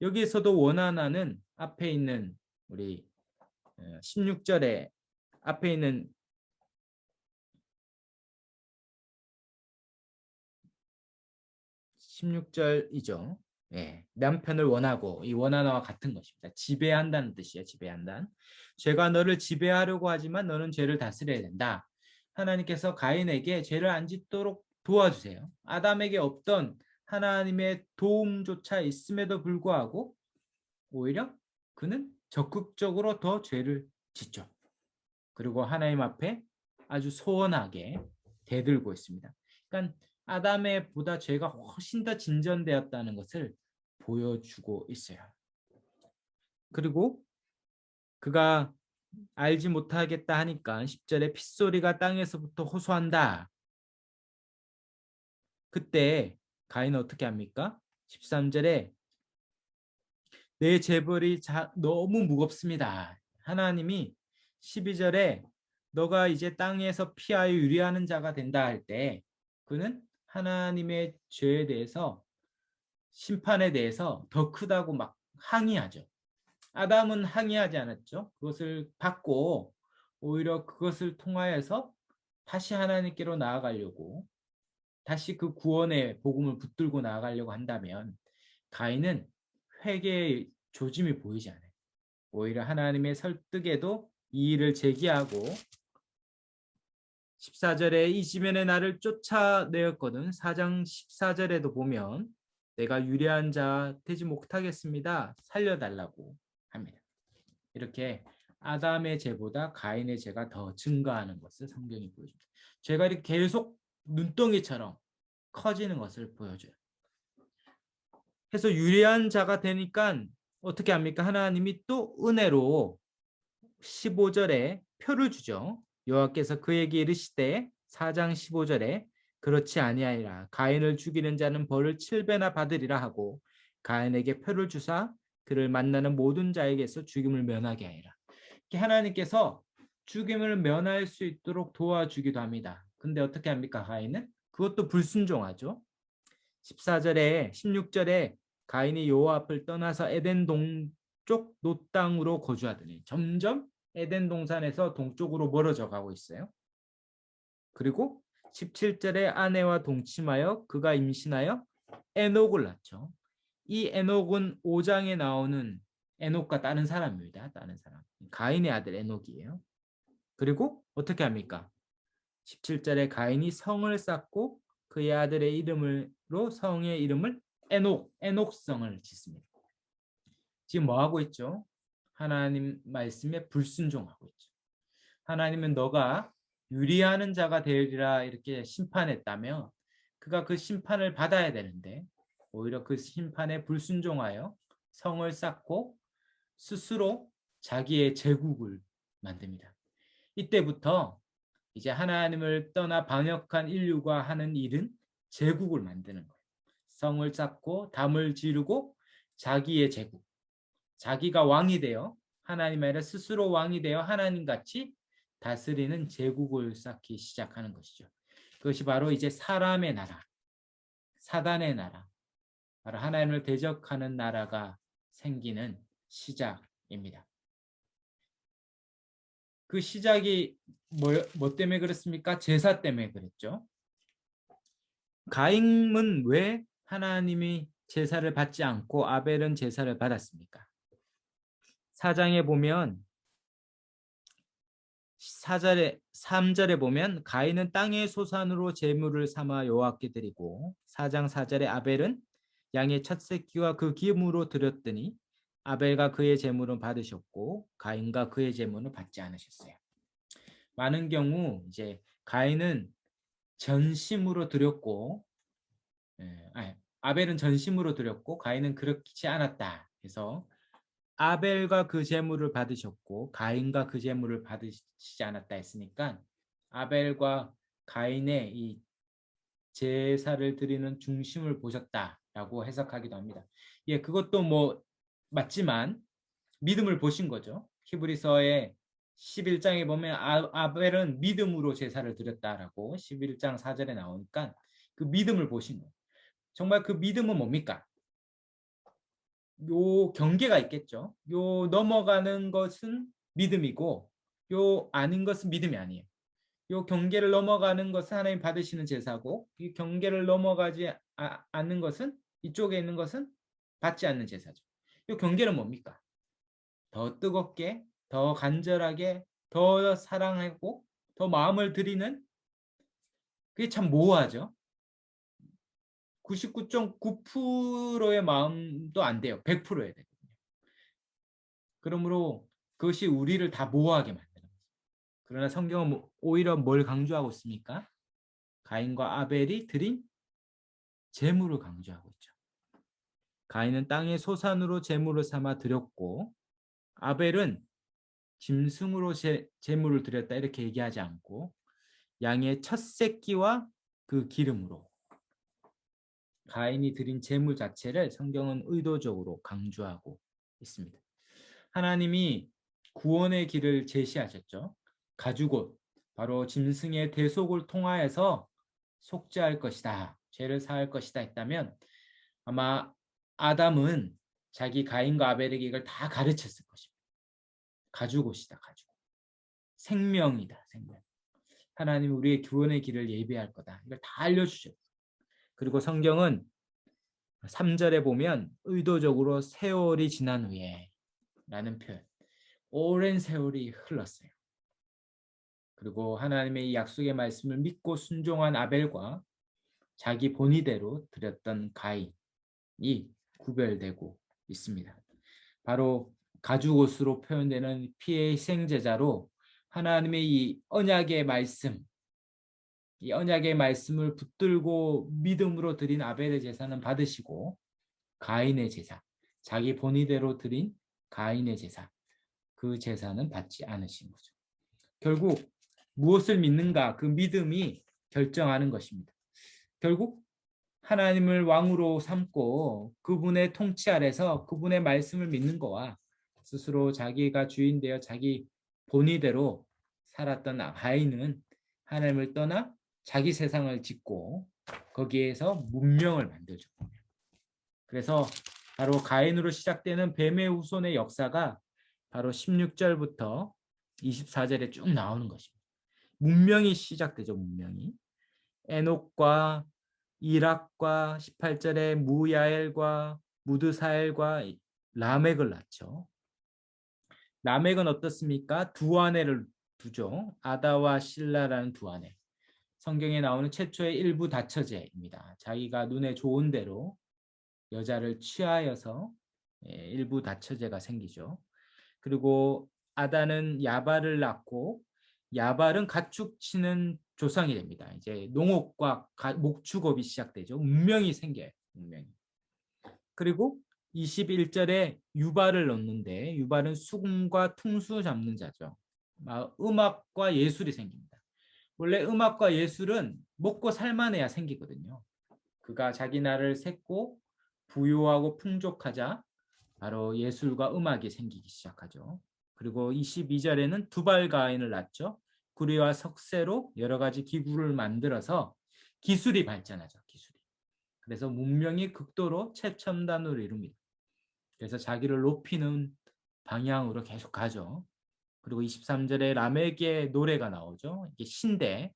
여기에서도 원하나는 앞에 있는 우리 16절에 앞에 있는 16절이죠. 예, 남편을 원하고 이 원하나와 같은 것입니다. 지배한다는 뜻이에요. 지배한다. 죄가 너를 지배하려고 하지만 너는 죄를 다스려야 된다. 하나님께서 가인에게 죄를 안 짓도록 도와주세요. 아담에게 없던 하나님의 도움조차 있음에도 불구하고 오히려 그는 적극적으로 더 죄를 짓죠. 그리고 하나님 앞에 아주 소원하게 대들고 있습니다. 그러니까 아담의 보다 죄가 훨씬 더 진전되었다는 것을 보여주고 있어요. 그리고 그가 알지 못하겠다 하니까 10절에 핏소리가 땅에서부터 호소한다. 그때 가인은 어떻게 합니까? 13절에 내 재벌이 너무 무겁습니다. 하나님이 12절에 너가 이제 땅에서 피하여 유리하는 자가 된다 할 때 그는 하나님의 죄에 대해서 심판에 대해서 더 크다고 막 항의하죠. 아담은 항의하지 않았죠. 그것을 받고 오히려 그것을 통하여서 다시 하나님께로 나아가려고 다시 그 구원의 복음을 붙들고 나아가려고 한다면 가인은 회개의 조짐이 보이지 않아요. 오히려 하나님의 설득에도 이의를 제기하고 14절에 이 지면에 나를 쫓아내었거든. 4장 14절에도 보면 내가 유리한 자 되지 못하겠습니다. 살려달라고 합니다. 이렇게 아담의 죄보다 가인의 죄가 더 증가하는 것을 성경이 보여줍니다. 죄가 이렇게 계속 눈덩이처럼 커지는 것을 보여줘요. 그래서 유리한 자가 되니까 어떻게 합니까? 하나님이 또 은혜로 15절에 표를 주죠. 여호와께서 그에게 이르시되 4장 15절에 그렇지 아니하리라 가인을 죽이는 자는 벌을 7배나 받으리라 하고 가인에게 표를 주사 그를 만나는 모든 자에게서 죽임을 면하게 하리라. 하나님께서 죽임을 면할 수 있도록 도와주기도 합니다. 근데 어떻게 합니까? 가인은 그것도 불순종하죠. 14절에 16절에 가인이 여호와 앞을 떠나서 에덴 동쪽 놋 땅으로 거주하더니 점점 에덴 동산에서 동쪽으로 멀어져 가고 있어요. 그리고 17절에 아내와 동침하여 그가 임신하여 에녹을 낳죠. 이 에녹은 5장에 나오는 에녹과 다른 사람입니다. 다른 사람. 가인의 아들 에녹이에요. 그리고 어떻게 합니까? 17절에 가인이 성을 쌓고 그의 아들의 이름으로 성의 이름을 에녹성을 짓습니다. 지금 뭐 하고 있죠? 하나님 말씀에 불순종하고 있죠. 하나님은 너가 유리하는 자가 되리라 이렇게 심판했다며 그가 그 심판을 받아야 되는데 오히려 그 심판에 불순종하여 성을 쌓고 스스로 자기의 제국을 만듭니다. 이때부터 이제 하나님을 떠나 반역한 인류가 하는 일은 제국을 만드는 거예요. 성을 쌓고 담을 지르고 자기의 제국, 자기가 왕이 되어 하나님 아니라 스스로 왕이 되어 하나님같이 다스리는 제국을 쌓기 시작하는 것이죠. 그것이 바로 이제 사람의 나라, 사단의 나라, 바로 하나님을 대적하는 나라가 생기는 시작입니다. 그 시작이 뭐 때문에 그렇습니까? 제사 때문에 그랬죠. 가인은 왜 하나님이 제사를 받지 않고 아벨은 제사를 받았습니까? 4장에 보면 3절에 보면 가인은 땅의 소산으로 제물을 삼아 여호와께 드리고 4장 4절에 아벨은 양의 첫 새끼와 그 기름으로 드렸더니 아벨과 그의 제물은 받으셨고 가인과 그의 제물은 받지 않으셨어요. 많은 경우 이제 가인은 전심으로 드렸고 아벨은 전심으로 드렸고 가인은 그렇지 않았다. 그래서 아벨과 그 제물을 받으셨고 가인과 그 제물을 받으시지 않았다 했으니까 아벨과 가인의 이 제사를 드리는 중심을 보셨다라고 해석하기도 합니다. 예, 그것도 뭐 맞지만 믿음을 보신 거죠. 히브리서의 11장에 보면 아벨은 믿음으로 제사를 드렸다라고 11장 4절에 나오니까 그 믿음을 보신 거예요. 정말 그 믿음은 뭡니까? 요 경계가 있겠죠. 요 넘어가는 것은 믿음이고 요 아닌 것은 믿음이 아니에요. 요 경계를 넘어가는 것은 하나님 받으시는 제사고 이 경계를 넘어가지 않는 것은 이쪽에 있는 것은 받지 않는 제사죠. 요 경계는 뭡니까? 더 뜨겁게, 더 간절하게, 더 사랑하고 더 마음을 드리는 그게 참 모호하죠. 99.9%의 마음도 안 돼요. 100%여야 되거든요. 그러므로 그것이 우리를 다 모호하게 만드는 거죠. 그러나 성경은 오히려 뭘 강조하고 있습니까? 가인과 아벨이 드린 제물을 강조하고 있죠. 가인은 땅의 소산으로 제물을 삼아 드렸고 아벨은 짐승으로 제물을 드렸다 이렇게 얘기하지 않고 양의 첫 새끼와 그 기름으로 가인이 드린 제물 자체를 성경은 의도적으로 강조하고 있습니다. 하나님이 구원의 길을 제시하셨죠. 가죽옷, 바로 짐승의 대속을 통하여서 속죄할 것이다. 죄를 사할 것이다 했다면 아마 아담은 자기 가인과 아벨에게 이걸 다 가르쳤을 것입니다. 가죽옷이다. 가죽. 생명이다. 생명. 하나님 우리의 구원의 길을 예비할 거다. 이걸 다 알려주죠. 그리고 성경은 3절에 보면 의도적으로 세월이 지난 후에 라는 표현. 오랜 세월이 흘렀어요. 그리고 하나님의 이 약속의 말씀을 믿고 순종한 아벨과 자기 본의대로 드렸던 가인이 구별되고 있습니다. 바로 가죽옷으로 표현되는 피의 희생제자로 하나님의 이 언약의 말씀, 이 언약의 말씀을 붙들고 믿음으로 드린 아벨의 제사는 받으시고 가인의 제사, 자기 본의대로 드린 가인의 제사, 그 제사는 받지 않으신 거죠. 결국 무엇을 믿는가, 그 믿음이 결정하는 것입니다. 결국 하나님을 왕으로 삼고 그분의 통치 아래서 그분의 말씀을 믿는 거와 스스로 자기가 주인 되어 자기 본의대로 살았던 가인은 하나님을 떠나 자기 세상을 짓고 거기에서 문명을 만들죠. 그래서 바로 가인으로 시작되는 뱀의 후손의 역사가 바로 16절부터 24절에 쭉 나오는 것입니다. 문명이 시작되죠. 문명이. 에녹과 이락과 18절에 무야엘과 무드사엘과 라멕을 낳죠. 라멕은 어떻습니까? 두 아내를 두죠. 아다와 실라라는 두 아내. 성경에 나오는 최초의 일부 다처제입니다. 자기가 눈에 좋은 대로 여자를 취하여서 일부 다처제가 생기죠. 그리고 아다는 야발을 낳고 야발은 가축 치는 조상이 됩니다. 이제 농업과 목축업이 시작되죠. 문명이 생겨요. 문명이. 그리고 21절에 유발을 넣는데 유발은 수금과 퉁수 잡는 자죠. 음악과 예술이 생깁니다. 원래 음악과 예술은 먹고 살만해야 생기거든요. 그가 자기 나라를 샜고 부유하고 풍족하자 바로 예술과 음악이 생기기 시작하죠. 그리고 22절에는 두발 가인을 낳죠. 구리와 석쇠로 여러 가지 기구를 만들어서 기술이 발전하죠. 기술이. 그래서 문명이 극도로 최첨단으로 이룹니다. 그래서 자기를 높이는 방향으로 계속 가죠. 그리고 23절에 라멕의 노래가 나오죠. 이게 신대.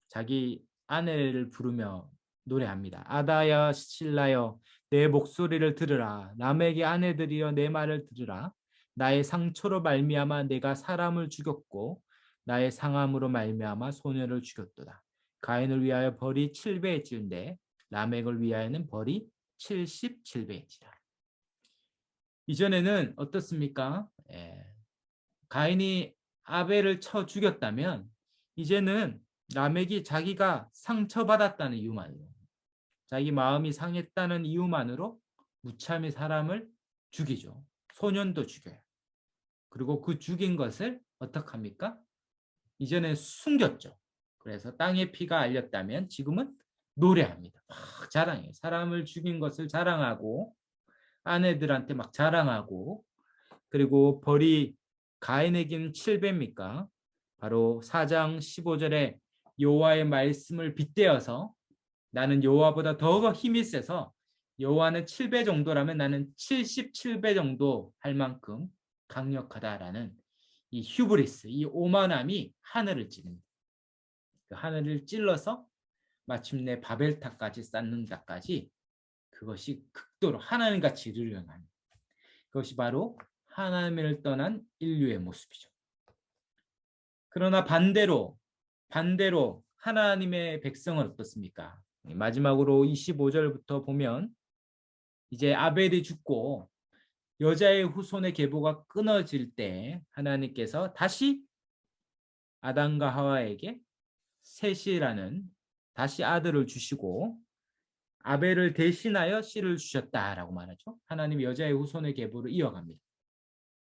자기 아내를 부르며 노래합니다. 아다야 실라여 내 목소리를 들으라. 라멕의 아내들이여 내 말을 들으라. 나의 상처로 말미암아 내가 사람을 죽였고 나의 상함으로 말미암아 소녀를 죽였도다. 가인을 위하여 벌이 7배일진데 라멕을 위하여는 벌이 77배일지라. 이전에는 어떻습니까? 가인이 아벨을 쳐 죽였다면 이제는 라멕이 자기가 상처받았다는 이유만으로, 자기 마음이 상했다는 이유만으로 무참히 사람을 죽이죠. 소년도 죽여요. 그리고 그 죽인 것을 어떻게 합니까? 이전에 숨겼죠. 그래서 땅의 피가 알렸다면 지금은 노래합니다. 막 자랑해요. 사람을 죽인 것을 자랑하고 아내들한테 막 자랑하고, 그리고 벌이 가인에게는 7배입니까? 바로 4장 15절에 여호와의 말씀을 빗대어서 나는 여호와보다 더 힘이 세서 여호와는 7배 정도라면 나는 77배 정도 할 만큼 강력하다라는 이 휴브리스, 이 오만함이 하늘을 찌릅니다. 그 하늘을 찔러서 마침내 바벨탑까지 쌓는다까지 그것이 극도로 하나님같이 이르려는 그것이 바로 하나님을 떠난 인류의 모습이죠. 그러나 반대로 하나님의 백성은 어떻습니까? 마지막으로 25절부터 보면 이제 아벨이 죽고 여자의 후손의 계보가 끊어질 때 하나님께서 다시 아담과 하와에게 셋이라는 다시 아들을 주시고 아벨을 대신하여 씨를 주셨다라고 말하죠. 하나님 여자의 후손의 계보를 이어갑니다.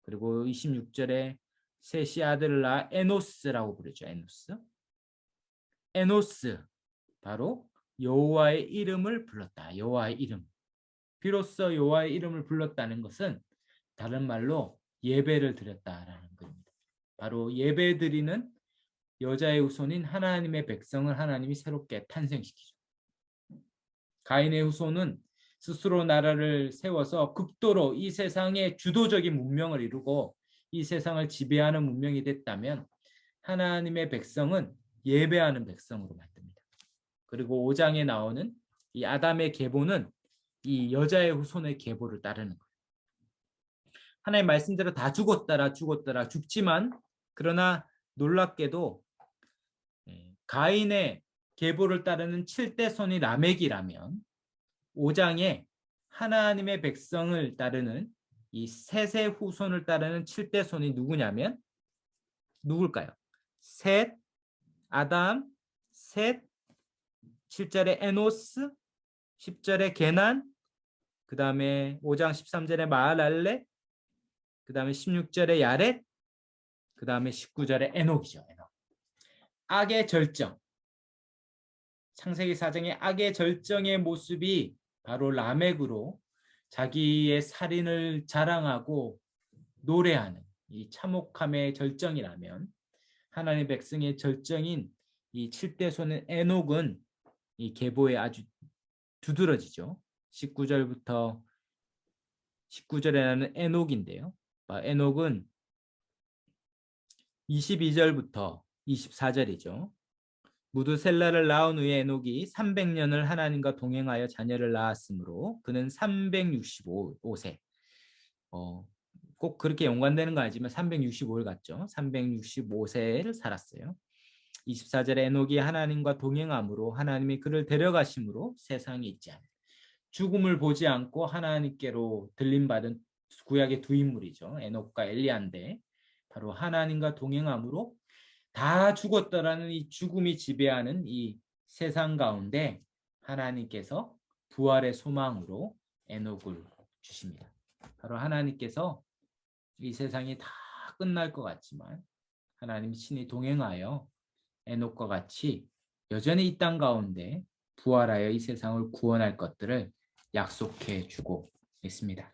그리고 26절에 셋이 아들을 낳아 에노스라고 부르죠. 에노스 바로 여호와의 이름을 불렀다. 여호와의 이름. 비로소 여호와의 이름을 불렀다는 것은 다른 말로 예배를 드렸다라는 겁니다. 바로 예배 드리는 여자의 후손인 하나님의 백성을 하나님이 새롭게 탄생시키죠. 가인의 후손은 스스로 나라를 세워서 극도로 이 세상의 주도적인 문명을 이루고 이 세상을 지배하는 문명이 됐다면 하나님의 백성은 예배하는 백성으로 만듭니다. 그리고 5장에 나오는 이 아담의 계보는 이 여자의 후손의 계보를 따르는 거예요. 하나님 말씀대로 다 죽었더라 죽지만 그러나 놀랍게도 가인의 계보를 따르는 7대 손이 라멕이라면 5장에 하나님의 백성을 따르는 이 셋의 후손을 따르는 7대 손이 누구냐면 누굴까요? 셋, 아담, 셋, 7절에 에노스, 10절에 게난, 그 다음에 5장 13절에 마할랄레, 그 다음에 16절에 야렛, 그 다음에 19절에 에녹이죠. 에녹. 악의 절정. 창세기 4장의 악의 절정의 모습이 바로 라멕으로 자기의 살인을 자랑하고 노래하는 이 참혹함의 절정이라면 하나님의 백성의 절정인 이 7대 손의 에녹은 이 계보에 아주 두드러지죠. 19절에 나는 에녹인데요. 에녹은 22절부터 24절이죠. 무드셀라를 낳은 후에 에녹이 300년을 하나님과 동행하여 자녀를 낳았으므로 그는 365세. 꼭 그렇게 연관되는 건 아니지만 365일 같죠. 365세를 살았어요. 24절에 에녹이 하나님과 동행함으로 하나님이 그를 데려가심으로 세상에 있지 않은 죽음을 보지 않고 하나님께로 들림받은 구약의 두 인물이죠. 에녹과 엘리야인데 바로 하나님과 동행함으로 다 죽었더라는 이 죽음이 지배하는 이 세상 가운데 하나님께서 부활의 소망으로 에녹을 주십니다. 바로 하나님께서 이 세상이 다 끝날 것 같지만 하나님이 친히 동행하여 에녹과 같이 여전히 이 땅 가운데 부활하여 이 세상을 구원할 것들을 약속해 주고 있습니다.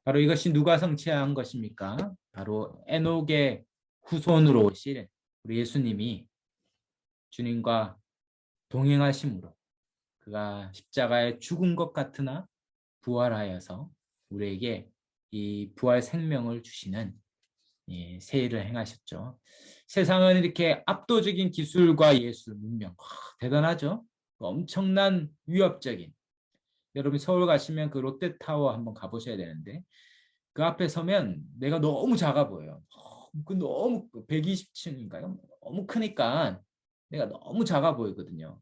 바로 이것이 누가 성취한 것입니까? 바로 에녹의 후손으로 오실 우리 예수님이 주님과 동행하심으로 그가 십자가에 죽은 것 같으나 부활하여서 우리에게 이 부활 생명을 주시는 새 일을 행하셨죠. 세상은 이렇게 압도적인 기술과 예술, 문명 대단하죠. 엄청난 위협적인 여러분 서울 가시면 그 롯데타워 한번 가보셔야 되는데 그 앞에 서면 내가 너무 작아 보여요. 너무 120층인가요? 너무 크니까 내가 너무 작아 보이거든요.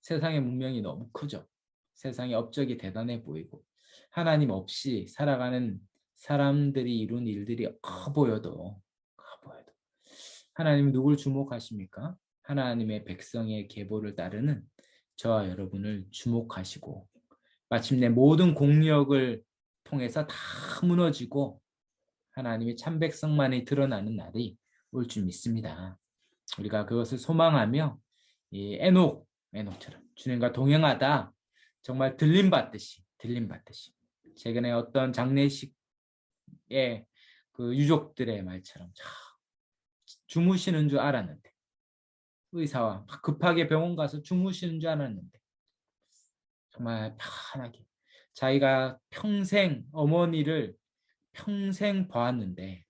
세상의 문명이 너무 크죠. 세상의 업적이 대단해 보이고 하나님 없이 살아가는 사람들이 이룬 일들이 커 보여도 하나님이 누굴 주목하십니까? 하나님의 백성의 계보를 따르는 저와 여러분을 주목하시고 마침내 모든 공력을 통해서 다 무너지고 하나님의 참 백성만이 드러나는 날이 올 줄 믿습니다. 우리가 그것을 소망하며 이 에녹처럼 주님과 동행하다 정말 들림받듯이 최근에 어떤 장례식에 그 유족들의 말처럼 주무시는 줄 알았는데 의사와 급하게 병원 가서 주무시는 줄 알았는데 정말 편하게 자기가 평생 어머니를 평생 보았는데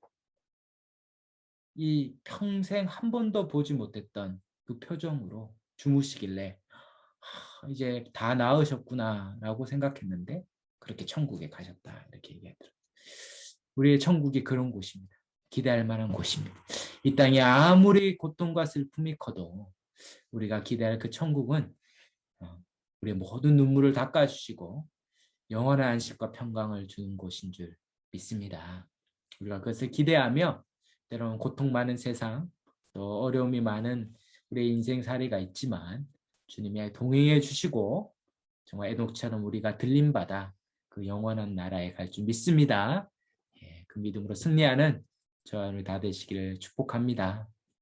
이 평생 한 번도 보지 못했던 그 표정으로 주무시길래 이제 다 나으셨구나 라고 생각했는데 그렇게 천국에 가셨다 이렇게 얘기하더라고요. 우리의 천국이 그런 곳입니다. 기대할 만한 곳입니다. 이 땅에 아무리 고통과 슬픔이 커도 우리가 기대할 그 천국은 우리의 모든 눈물을 닦아주시고 영원한 안식과 평강을 주는 곳인 줄 믿습니다. 우리가 그것을 기대하며 때로는 고통 많은 세상 또 어려움이 많은 우리의 인생살이가 있지만 주님이 동행해 주시고 정말 에녹처럼 우리가 들림받아 그 영원한 나라에 갈 줄 믿습니다. 그 믿음으로 승리하는 저와 여러분 다 되시기를 축복합니다.